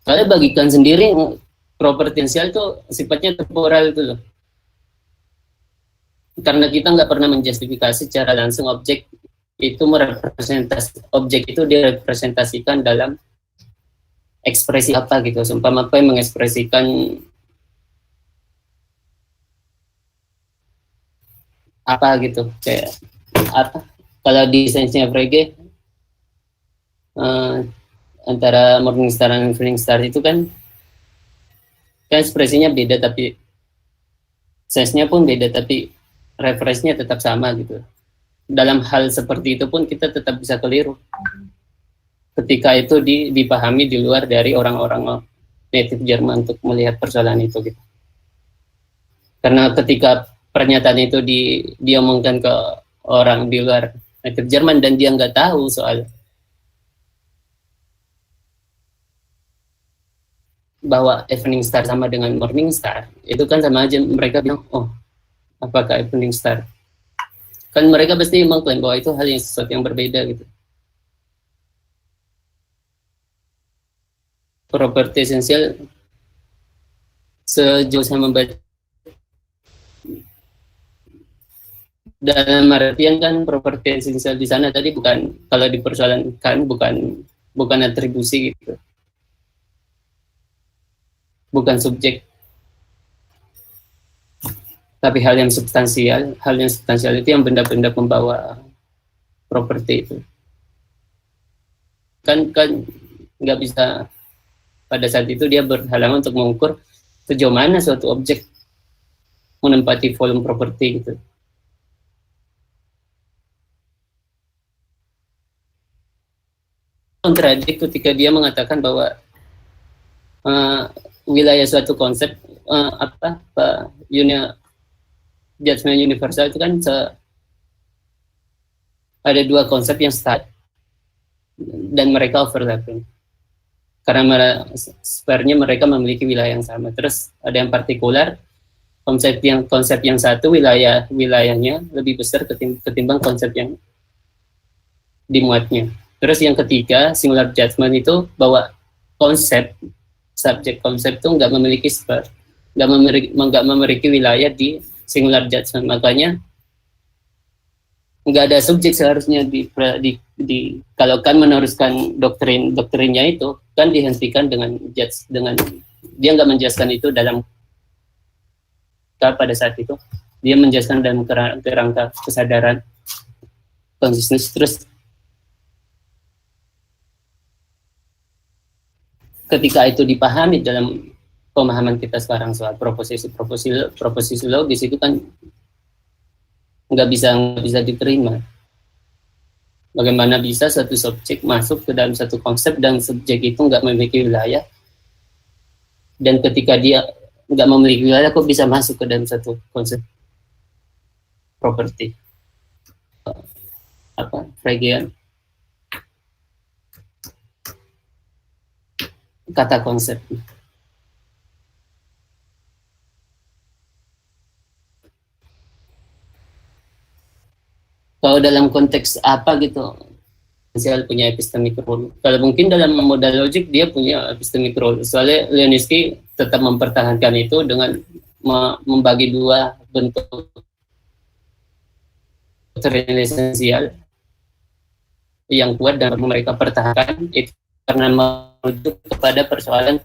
Kalau bagikan sendiri, properti esensial itu sifatnya temporal itu loh. Karena kita nggak pernah menjustifikasi secara langsung objek itu objek itu direpresentasikan dalam ekspresi apa gitu. Sumpah apa yang mengekspresikan apa gitu, kayak apa kalau di sainsnya Frege antara Morningstar dan Evening Star itu kan ekspresinya beda tapi sainsnya pun beda tapi referensinya tetap sama gitu. Dalam hal seperti itu pun kita tetap bisa keliru ketika itu dipahami di luar dari orang-orang native Jerman untuk melihat persoalan itu gitu. Karena ketika pernyataan itu diomongkan ke orang di luar native Jerman dan dia nggak tahu soal bahwa Evening Star sama dengan Morning Star, itu kan sama aja mereka bilang, oh apakah Evening Star? Kan mereka pasti mengklaim bahwa itu hal yang sesuatu yang berbeda gitu. Properti esensial sejauh saya membaca dalam artian kan properti esensial di sana tadi bukan, kalau dipersoalankan bukan atribusi gitu, bukan subjek, tapi hal yang substansial itu yang benda-benda pembawa properti itu kan nggak bisa pada saat itu dia berhalangan untuk mengukur sejauh mana suatu objek menempati volume properti gitu. Kontradik ketika dia mengatakan bahwa wilayah suatu konsep judgment universal itu kan ada dua konsep yang start dan mereka overlapping karena sebenarnya mereka memiliki wilayah yang sama. Terus ada yang partikular, konsep yang satu wilayahnya lebih besar ketimbang konsep yang dimuatnya. Terus yang ketiga, singular judgment itu bahwa subjek konsep itu nggak memiliki wilayah di singular judgment. Makanya nggak ada subjek seharusnya kalau kan meneruskan doktrinnya itu kan dihentikan dengan dia nggak menjelaskan itu dalam pada saat itu, dia menjelaskan dalam kerangka kesadaran konsistensi. Terus ketika itu dipahami dalam pemahaman kita sekarang soal proposisi logis itu kan nggak bisa diterima. Bagaimana bisa satu subjek masuk ke dalam satu konsep dan subjek itu nggak memiliki wilayah, dan ketika dia nggak memiliki wilayah kok bisa masuk ke dalam satu konsep properti Fregean kata konsep. Kalau dalam konteks apa gitu, Misalnya punya epistemic rule. Kalau mungkin dalam modal logik dia punya epistemic rule. Soalnya Leoninsky tetap mempertahankan itu dengan membagi dua bentuk doktrin esensial yang kuat dan mereka pertahankan itu karena merujuk kepada persoalan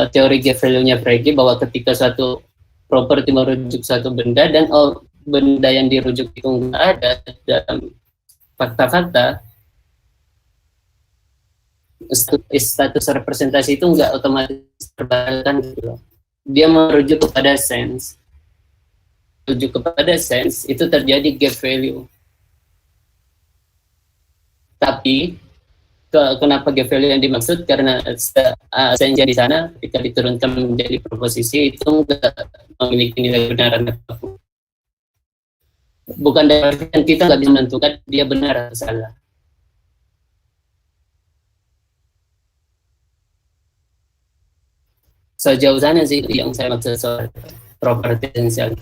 teori G-value-nya Frege bahwa ketika suatu properti merujuk suatu benda dan benda yang dirujuk itu nggak ada dalam fakta-fakta, status representasi itu nggak otomatis terbatalkan gitu loh. Dia merujuk kepada sense. Merujuk kepada sense itu terjadi gap value. Tapi kenapa gap value yang dimaksud? Karena sense di sana ketika diturunkan menjadi proposisi itu nggak memiliki nilai kebenaran apapun. Bukan dari kita nggak bisa menentukan dia benar atau salah. Sejauh sana sih yang saya maksud soal properti esensial.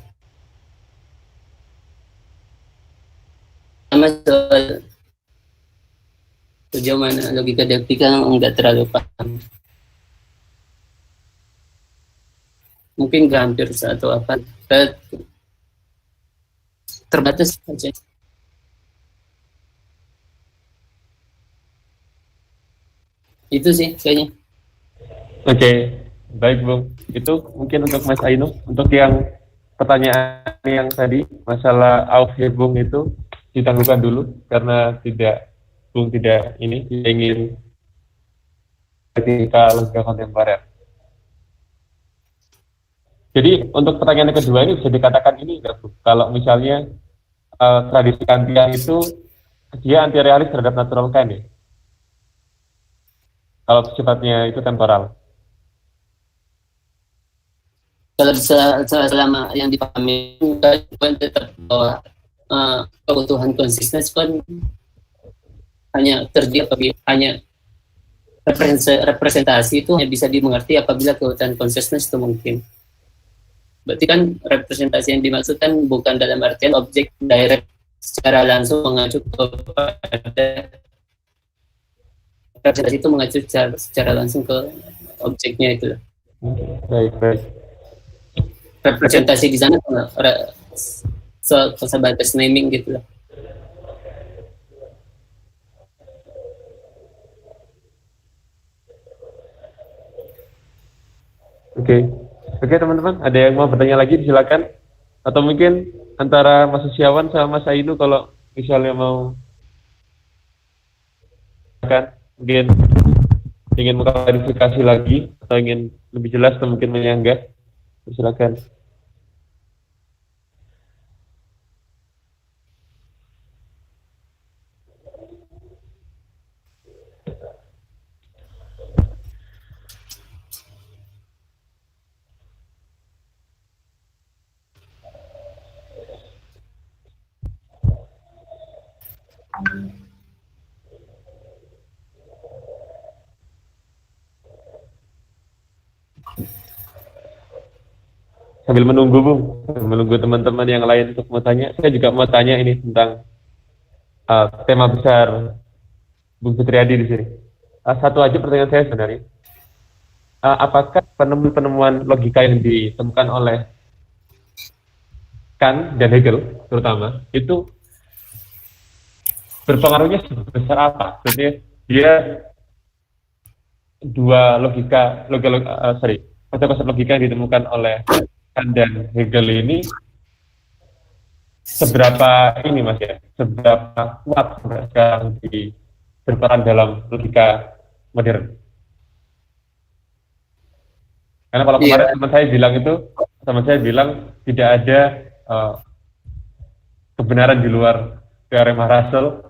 Sama soal sejauh mana logika dialektika enggak terlalu paham. Mungkin nggak hampir satu apa. Terbatas saja. Itu sih kayaknya. Oke, baik Bung. Itu mungkin untuk Mas Ainu. Untuk yang pertanyaan yang tadi masalah Aufhebung itu ditangguhkan dulu karena Bung tidak ingin ketika logika kontemporer. Jadi untuk pertanyaan yang kedua ini bisa dikatakan ini enggak Bu? Kalau misalnya tradisi Kantian itu dia anti realis terhadap natural kind ya? Kalau sifatnya itu temporal. Kalau selama yang dipahami kan tetap bahwa kebutuhan konsistensi kan hanya terjadi hanya representasi itu hanya bisa dimengerti apabila kebutuhan konsistensi itu mungkin. Berarti kan representasi yang dimaksudkan bukan dalam artian objek direct secara langsung mengacu kepada representasi itu mengacu secara langsung ke objeknya itu. Baik. Representasi di sana sebatas naming gitu lah. Oke teman-teman, ada yang mau bertanya lagi silakan. Atau mungkin antara Mas Susiawan sama Mas Ainu kalau misalnya mau kan mungkin ingin mengklarifikasi lagi atau ingin lebih jelas atau mungkin menyanggah, silakan. Sambil menunggu Bung, menunggu teman-teman yang lain untuk mau tanya, saya juga mau tanya ini tentang tema besar Bung Fitriadi di sini. Satu aja pertanyaan saya sebenarnya, apakah penemuan logika yang ditemukan oleh Kant dan Hegel terutama itu berpengaruhnya sebesar apa? Jadi dia dua konsep logika yang ditemukan oleh Kant dan Hegel ini seberapa ini Mas ya, seberapa kuat sampai sekarang berperan dalam logika modern? Karena kalau kemarin teman saya bilang tidak ada kebenaran di luar teorema Russell.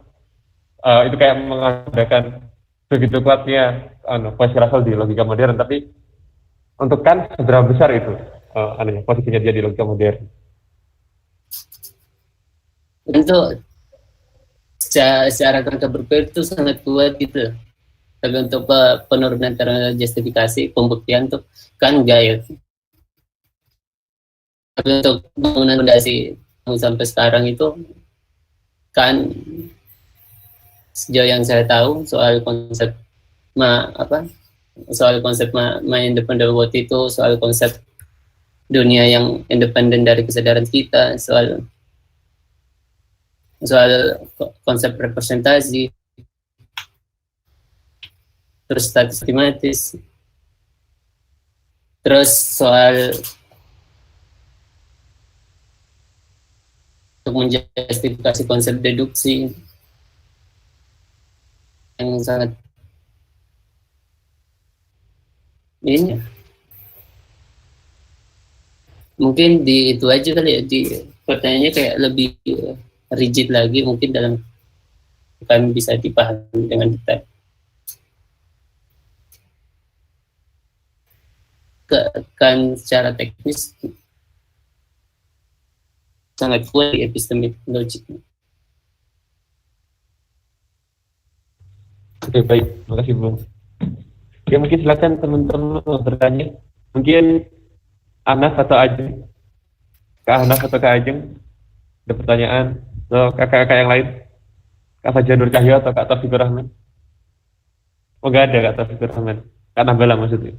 Itu kayak mengadakan begitu kuatnya posisi Russell di logika modern, tapi untuk Kant seberapa besar itu posisinya dia di logika modern? Untuk secara kerangka berpikir itu sangat kuat gitu. Tapi untuk penurunan terhadap justifikasi pembuktian tuh kan enggak ya. Tapi untuk bangunan fondasi sampai sekarang itu kan sejauh yang saya tahu soal konsep independent world itu, soal konsep dunia yang independen dari kesadaran kita, soal konsep representasi, terus status matematis, terus soal untuk menjustifikasi konsep deduksi yang sangat ini mungkin di itu aja kali ya, di pertanyaannya kayak lebih rigid lagi mungkin dalam kan bisa dipahami dengan detail. Kan secara teknis sangat kuat di epistemologi. Oke, baik, terima kasih Bung. Ya, mungkin silakan teman-teman bertanya. Mungkin Anas atau Ajeng, Kak Anas atau Kak Ajeng, ada pertanyaan? Atau kakak-kakak yang lain? Kak Fajar Nur Cahyo atau Kak Taufikur Rahman? Oh, nggak ada Kak Taufikur Rahman. Kak Nabila maksudnya.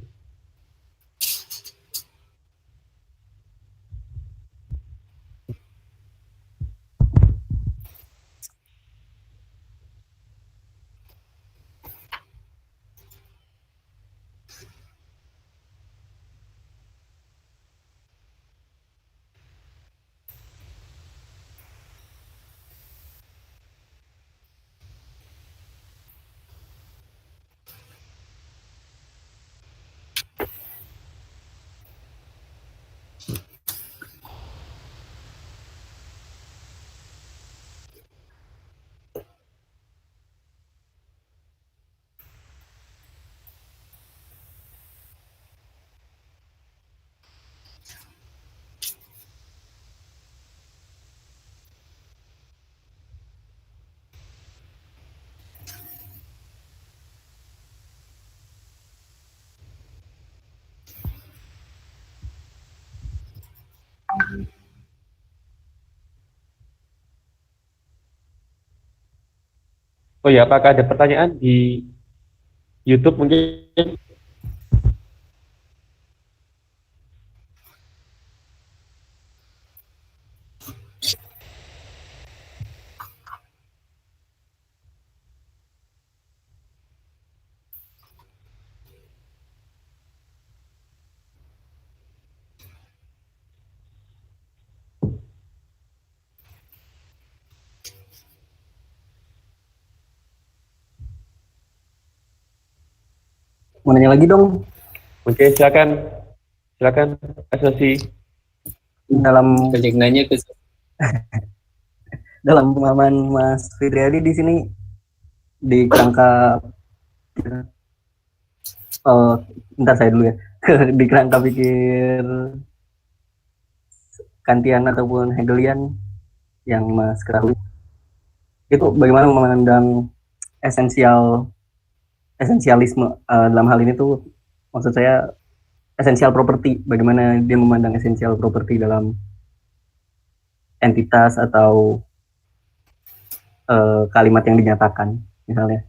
Oh ya, apakah ada pertanyaan di YouTube mungkin? Mau nanya lagi dong. Oke, silakan asosiasi. Dalam Nanya ke dalam pemahaman Mas Fitriadi di sini di kerangka bentar saya dulu ya. Di kerangka pikir Kantian ataupun Hegelian yang Mas ketahui, itu bagaimana memandang esensialisme dalam hal ini tuh, maksud saya essential property, bagaimana dia memandang essential property dalam entitas atau kalimat yang dinyatakan misalnya.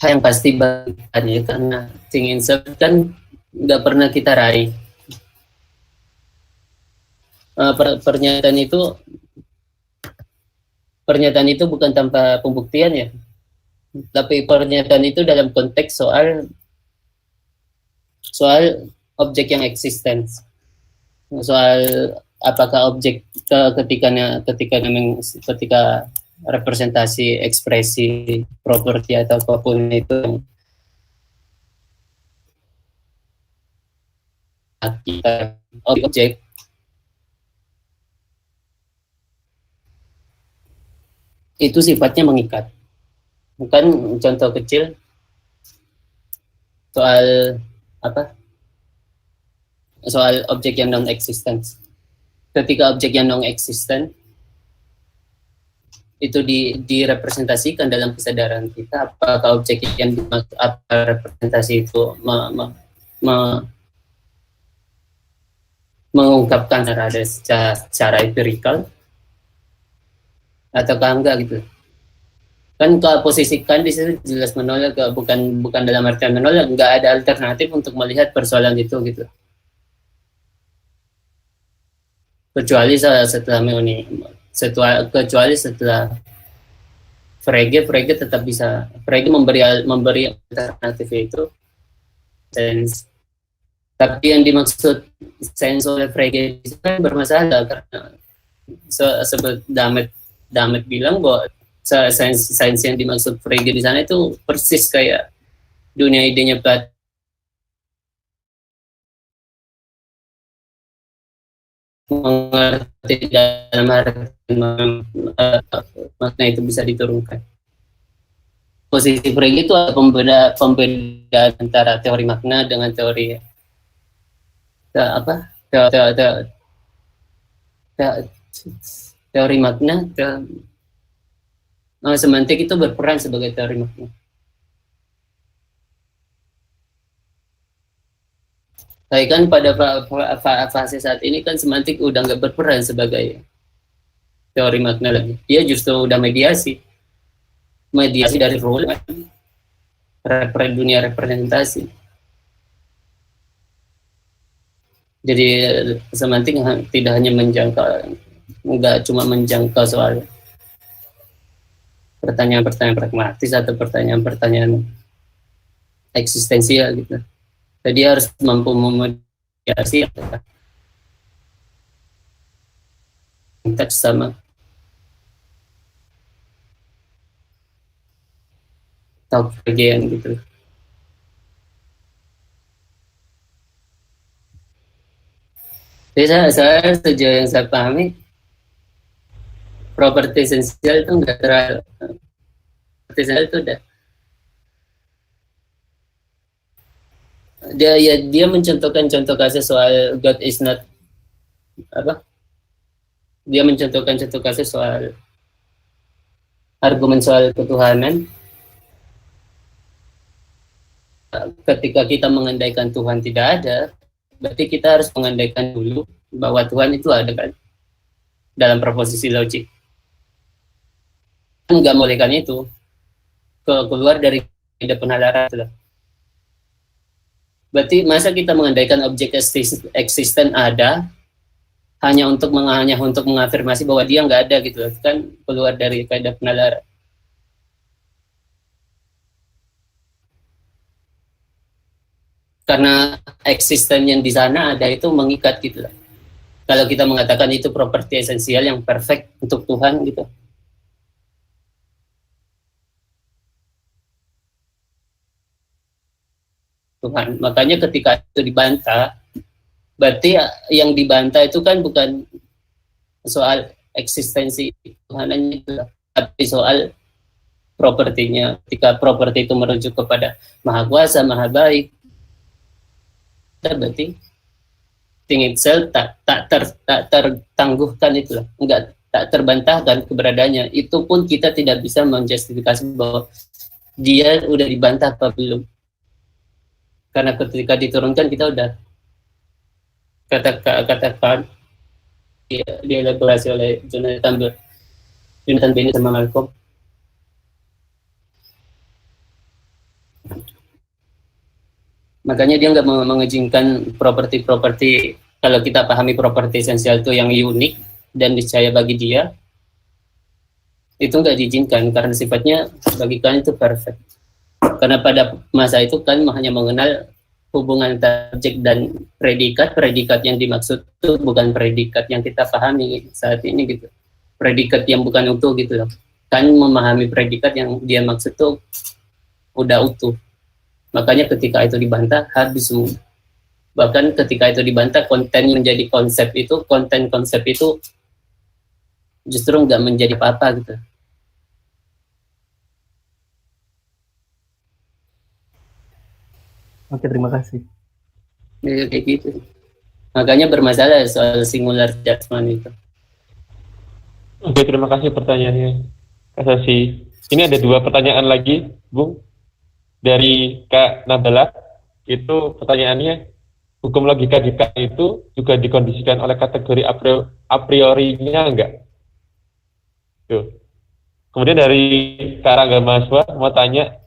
Yang pasti bagiannya karena Sing Insert kan nggak pernah kita raih. Pernyataan itu pernyataan itu bukan tanpa pembuktian ya, tapi pernyataan itu dalam konteks soal objek yang eksisten, soal apakah objek ketika representasi, ekspresi, properti atau apapun itu kita objek itu sifatnya mengikat. Bukan contoh kecil soal apa? Soal objek yang non-existent. Ketika objek yang non-existent itu direpresentasikan dalam kesadaran kita, apakah objek yang dimaksud, apa representasi itu mengungkapkan secara empirikal ataukah enggak gitu. Kan kalau posisikan di situ jelas menolak, bukan dalam artian menolak, enggak ada alternatif untuk melihat persoalan itu gitu. Kecuali setelah Frege tetap bisa, Frege memberi alternatif itu sense. Tapi yang dimaksud sense oleh Frege itu kan bermasalah karena Damet bilang bahwa sains yang dimaksud Frege di sana itu persis kayak dunia idenya Plato. Mengerti dalam arti makna itu bisa diturunkan. Posisi Frege itu ada pembedaan antara teori makna dengan teori teori makna. Semantik itu berperan sebagai teori makna. Tapi kan pada fase saat ini kan semantik udah nggak berperan sebagai teori makna lagi. Dia justru udah mediasi dari role dunia representasi. Jadi semantik tidak hanya nggak cuma menjangkau soal pertanyaan-pertanyaan pragmatis atau pertanyaan-pertanyaan eksistensial gitu. Jadi harus mampu memediasi konteks sama atau bagian gitu. Jadi saya sejauh yang saya pahami, properti esensial itu enggak terlalu, properti esensial itu udah dia mencontohkan contoh kasus soal God is not dia mencontohkan contoh kasus soal argumen soal ketuhanan. Ketika kita mengandaikan Tuhan tidak ada, berarti kita harus mengandaikan dulu bahwa Tuhan itu ada kan dalam proposisi logik. Enggak bolehkan itu keluar dari ide penalaran itu. Berarti masa kita mengandaikan objek eksisten ada hanya untuk mengafirmasi bahwa dia nggak ada gitu kan, keluar dari kaidah penalaran. Karena eksisten yang di sana ada itu mengikat gitu lah. Kalau kita mengatakan itu properti esensial yang perfect untuk Tuhan gitu. Tuhan. Makanya ketika itu dibantah, berarti yang dibantah itu kan bukan soal eksistensi Tuhanannya itu, tapi soal propertinya. Ketika properti itu merujuk kepada Maha Kuasa, Maha Baik, berarti thing itself tak tertangguhkan itulah, enggak tak terbantahkan keberadaannya. Itu pun kita tidak bisa menjustifikasi bahwa dia udah dibantah apa belum. Karena ketika diturunkan kita udah katakan dielaborasi oleh Jonathan Bennett sama Malcolm. Makanya dia nggak mengizinkan properti-properti, kalau kita pahami properti esensial itu yang unik dan niscaya bagi dia, itu nggak diizinkan karena sifatnya bagi kalian itu perfect. Karena pada masa itu kan hanya mengenal hubungan antara objek dan predikat. Predikat yang dimaksud itu bukan predikat yang kita pahami saat ini gitu. Predikat yang bukan utuh gitu loh. Kan memahami predikat yang dia maksud itu udah utuh. Makanya ketika itu dibantah habis semua. Bahkan ketika itu dibantah konten menjadi konsep itu, konten konsep itu justru nggak menjadi apa-apa gitu. Oke, terima kasih. Ya, kayak gitu. Makanya bermasalah soal singular judgment itu. Oke, terima kasih pertanyaannya, Kak Sasi. Ini ada 2 pertanyaan lagi, Bung, dari Kak Nabila. Itu pertanyaannya, hukum logika itu juga dikondisikan oleh kategori a priori-nya enggak? Tuh. Kemudian dari Kak Rangga Mahasiswa mau tanya,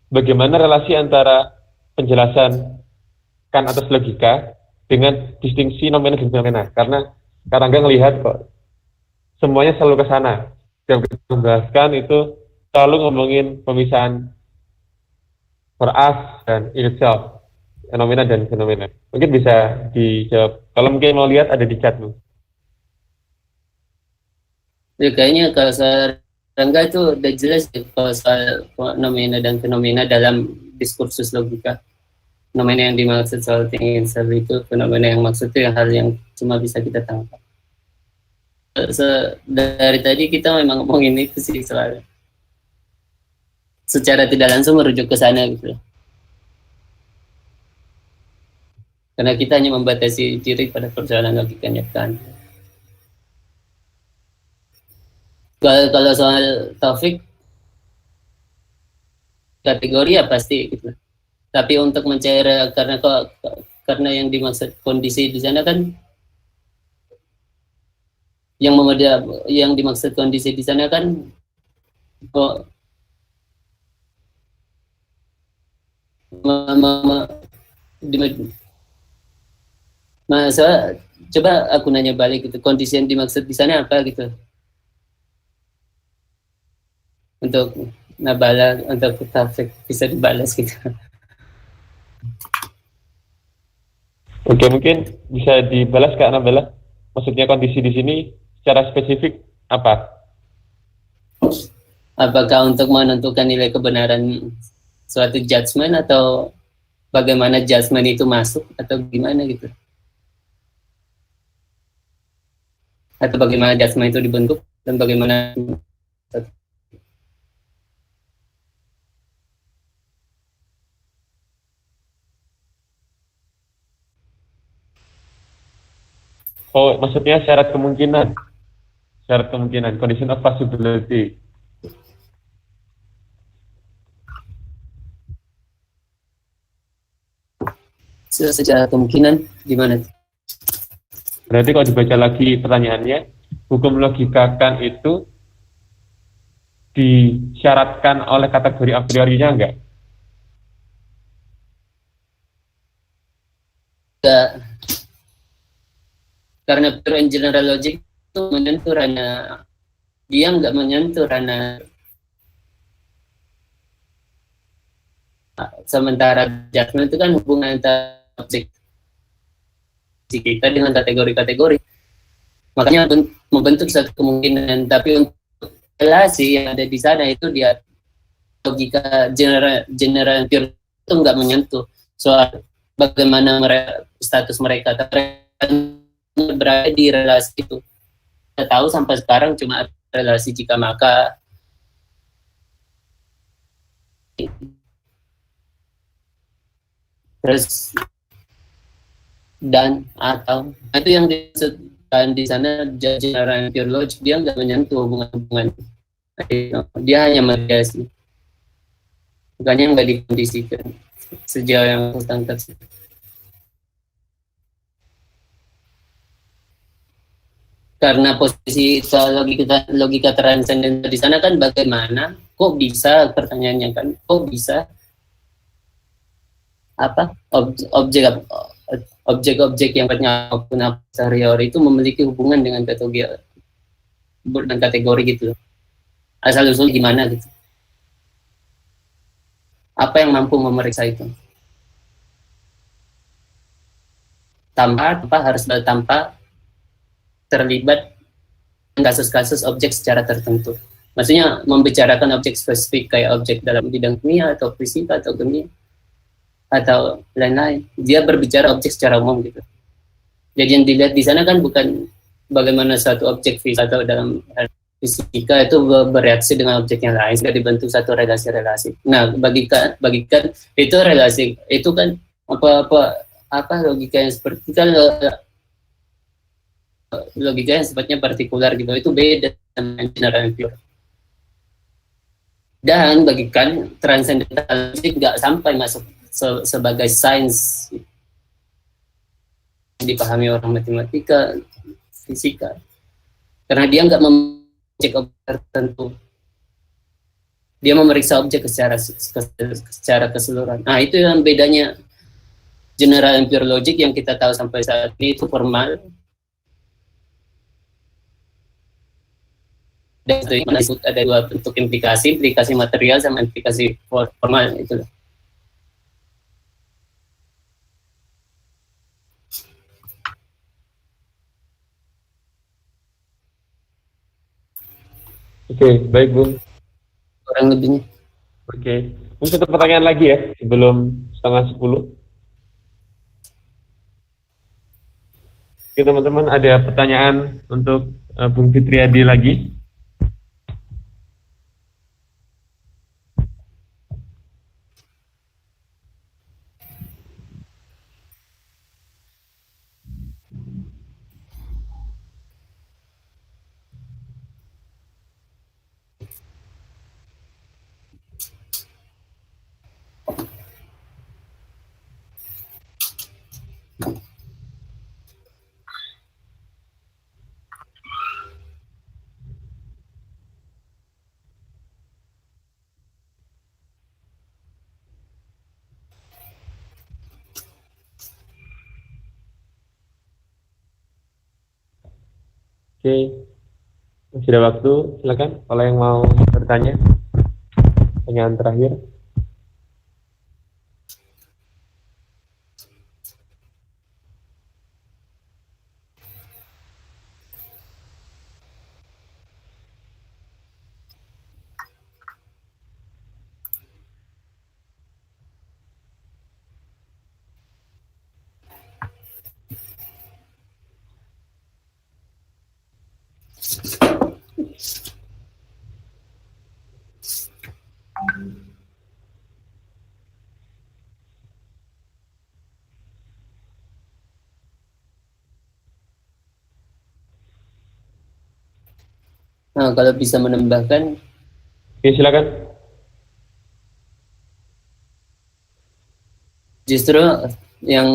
bagaimana relasi antara penjelasan kan atas logika dengan distingsi nomina dan fenomena? Karena Kak Rangga ngelihat kok semuanya selalu ke sana. Yang kita membahaskan itu selalu ngomongin pemisahan for us dan in itself, fenomena dan fenomena. Mungkin bisa dijawab. Kalau mungkin mau lihat ada di chat, Bu. Ya, kayaknya kalau soal Rangga itu udah jelas ya, kalau soal fenomena dan fenomena dalam diskursus logika. Fenomena yang dimaksud soal thing itself itu, fenomena yang maksud itu yang hal yang cuma bisa kita tangkap. Dari tadi kita memang ngomongin itu sih soal secara tidak langsung merujuk ke sana gitu. Karena kita hanya membatasi diri pada persoalan logikanya kan. Kalau soal Taufik kategori ya pasti gitu. Tapi untuk mencair karena yang dimaksud kondisi di sana kan yang dimaksud kondisi di sana kan kok masa coba aku nanya balik gitu, kondisi yang dimaksud di sana apa gitu untuk Nabala, untuk Taufik bisa dibalas gitu. Oke, mungkin bisa dibalas Kak Nabila. Maksudnya kondisi di sini secara spesifik apa? Apakah untuk menentukan nilai kebenaran suatu judgement atau bagaimana judgement itu masuk atau gimana gitu? Atau bagaimana judgement itu dibentuk dan bagaimana Oh, maksudnya syarat kemungkinan. Syarat kemungkinan, condition of possibility. secara kemungkinan gimana? Berarti kalau dibaca lagi pertanyaannya, hukum logika kan itu disyaratkan oleh kategori a priori-nya enggak? Enggak. Karena pure and general logic itu menyentuh ranah, dia nggak menyentuh ranah, sementara judgment itu kan hubungan antara objek kita dengan kategori-kategori. Makanya membentuk satu kemungkinan, tapi untuk relasi yang ada di sana itu dia logika general pure itu nggak menyentuh soal bagaimana status mereka berada di relasi itu. Kita tahu sampai sekarang cuma relasi jika maka. Terus dan atau itu yang disebutkan di sana general pure logic, dia nggak menyentuh hubungan-hubungan, dia hanya mediasi, makanya nggak dikondisikan sejauh yang tentang tersebut. Karena posisi soal logika transendental di sana kan bagaimana, kok bisa, pertanyaannya kan, kok bisa apa objek-objek yang maupun a posteriori itu memiliki hubungan dengan kategori dan kategori gitu. Asal usul gimana gitu. Apa yang mampu memeriksa itu? Tanpa terlibat kasus-kasus objek secara tertentu. Maksudnya membicarakan objek spesifik kayak objek dalam bidang kimia atau fisika atau kimia atau lain-lain. Dia berbicara objek secara umum gitu. Jadi yang dilihat di sana kan bukan bagaimana suatu objek fisika atau dalam fisika itu bereaksi dengan objek yang lain sehingga dibentuk satu relasi-relasi. Nah, bagikan itu relasi itu kan apa logika yang seperti kan logika yang sifatnya partikular gitu, itu beda dengan general and pure. Dan bagikan transcendental nggak sampai masuk sebagai sains dipahami orang matematika, fisika, karena dia nggak mengecek objek tertentu, dia memeriksa objek secara keseluruhan. Nah, itu yang bedanya general and pure logic yang kita tahu sampai saat ini itu formal. Dan itu ada dua bentuk implikasi material sama implikasi formal itu. Oke, baik Bung. Kurang lebihnya. Oke, mungkin satu pertanyaan lagi ya sebelum 9:30. Oke teman-teman, ada pertanyaan untuk Bung Fitriadi lagi. Oke, masih ada waktu, silakan kalau yang mau bertanya. Pertanyaan terakhir. Nah, kalau bisa menambahkan, Oke, silakan. justru yang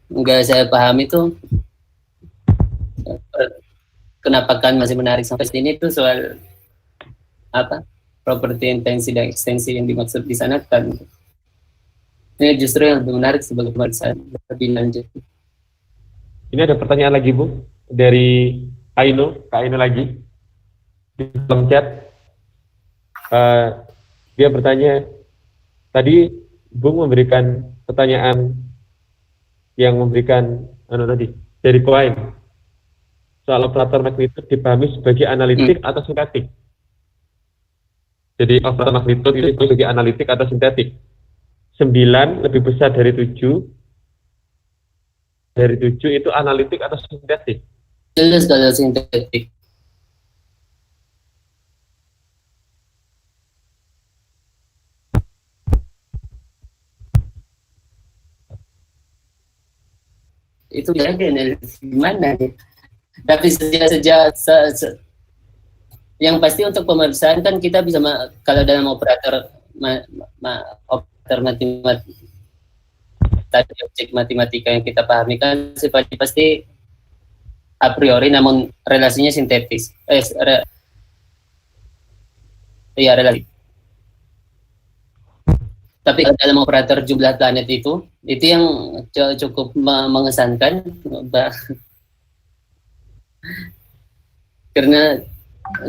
nggak saya pahami itu kenapa kan masih menarik sampai sini itu soal apa properti intensi dan ekstensi yang dimaksud di sana kan. Ini justru yang lebih menarik sebagai pemeriksaan lebih lanjut. Ini ada pertanyaan lagi Bu dari Kak Aino lagi di kolom chat. Dia bertanya, tadi Bung memberikan pertanyaan yang memberikan dari Cohen soal operator magnitude dipahami sebagai analitik atau sintetik. Jadi operator magnitude itu sebagai analitik atau sintetik. 9 lebih besar dari 7. Dari 7 itu analitik atau sintetik? Jelas kalau sintetik. Itu ya gimana nih? Tapi yang pasti untuk pemeriksaan kan kita bisa kalau dalam operator operator matematika tadi objek matematika yang kita pahami kan sifatnya pasti a priori namun relasinya sintetis. Relasi. Tapi dalam operator jumlah planet itu yang cukup mengesankan karena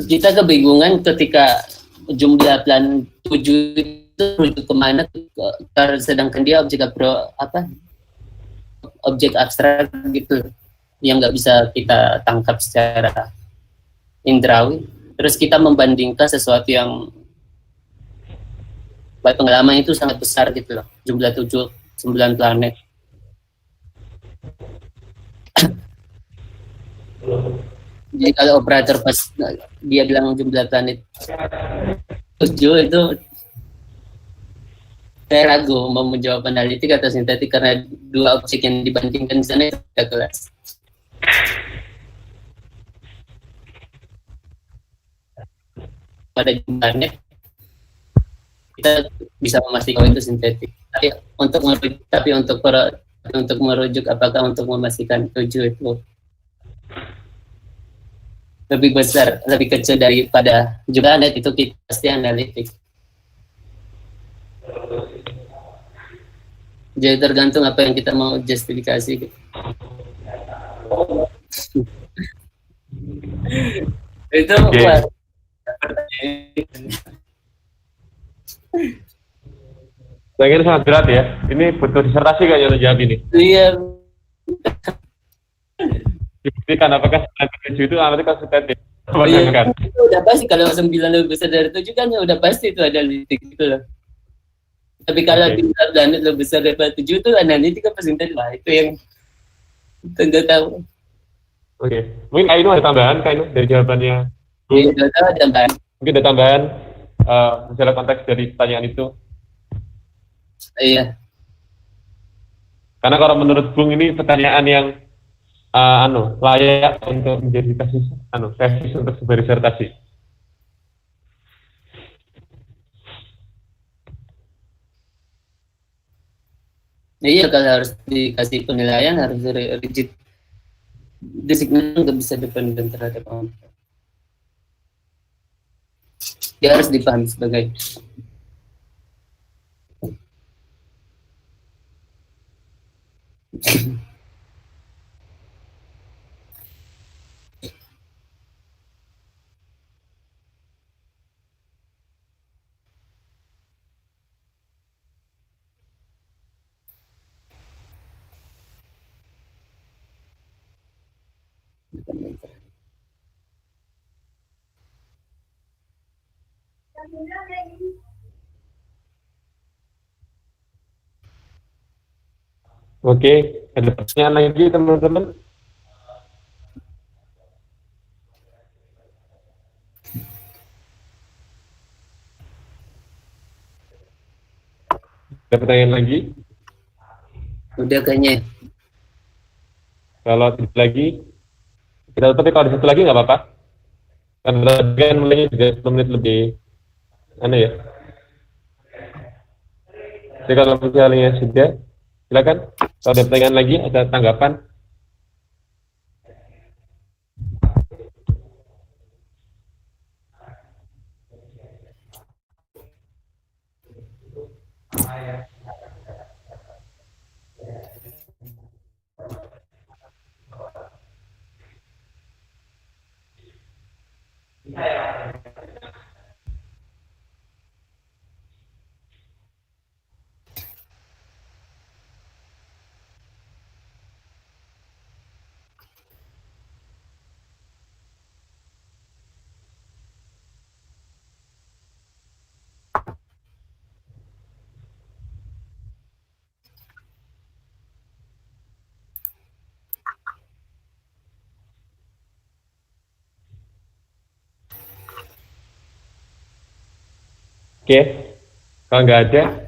kita kebingungan ketika jumlah plan 7 itu merujuk kemana, sedangkan dia objek abstrak gitu yang nggak bisa kita tangkap secara indrawi. Terus kita membandingkan sesuatu yang pengalaman itu sangat besar gitu loh, jumlah 9 planet. Jadi kalau operator pas dia bilang jumlah planet 7 itu, saya ragu mau menjawab analitik atau sintetik karena dua objek yang dibandingkan di sana itu tidak jelas. Pada jumlahnya kita bisa memastikan itu sintetik. Tapi untuk merujuk apakah untuk memastikan 7 itu lebih besar, lebih kecil daripada jumlah net, itu kita pasti analitik. Jadi tergantung apa yang kita mau justifikasi gitu. Itu Saya kira sangat berat ya. Ini butuh disertasi kayaknya untuk jawab ini. Iya. Dibuktikan apakah 7 itu analitik atau sintetik. Iya. Itu udah pasti kalau 9 lebih besar dari 7 kan ya udah pasti itu ada analitik gitu loh. Tapi kalau jumlah planet lebih besar daripada 7 itu analitik apa sintetik lah, itu yang tidak tahu. Oke. Mungkin Kainu ada tambahan, Kainu, dari jawabannya. Iya, ada tambahan. Mungkin ada tambahan misalnya konteks dari pertanyaan itu. Iya. Karena kalau menurut Bung ini pertanyaan yang layak untuk menjadi tesis untuk sebuah disertasi. Iya, kalau harus dikasih penilaian harus rigid. Disiplin nggak bisa dependen terhadap orang. Dia harus dipahami sebagai Oke, ada pertanyaan lagi teman-teman? Ada pertanyaan lagi? udah kayaknya. Kalau tidak lagi, kita tutup. Kalau ada satu lagi nggak apa-apa. Karena kan mulainya juga 10 menit lebih ya. Jadi kalau misalnya sudah, silakan. Kalau ada pertanyaan lagi, ada tanggapan. Oke, kalau nggak ada,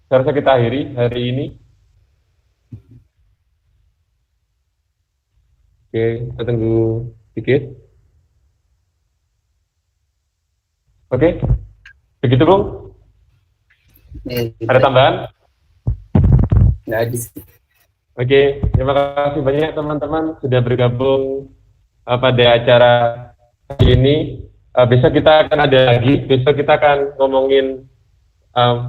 seharusnya kita akhiri hari ini. Oke, kita tunggu sedikit. Oke, begitu Bung? Ada tambahan? Nggak ada. Oke, terima kasih banyak teman-teman sudah bergabung pada acara hari ini. Besok kita akan ada lagi, besok kita akan ngomongin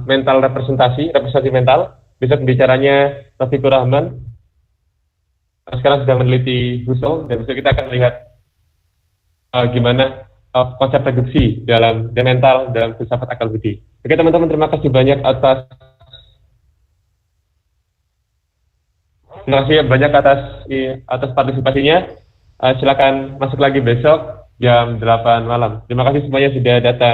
mental representasi mental. Besok bicaranya Taufikur Rahman. Sekarang sudah meneliti Husserl, dan besok kita akan lihat gimana konsep reduksi dalam dan mental dalam filsafat akal budi. Oke teman-teman, terima kasih banyak atas atas partisipasinya. Silakan masuk lagi besok jam 8 malam. Terima kasih semuanya sudah datang.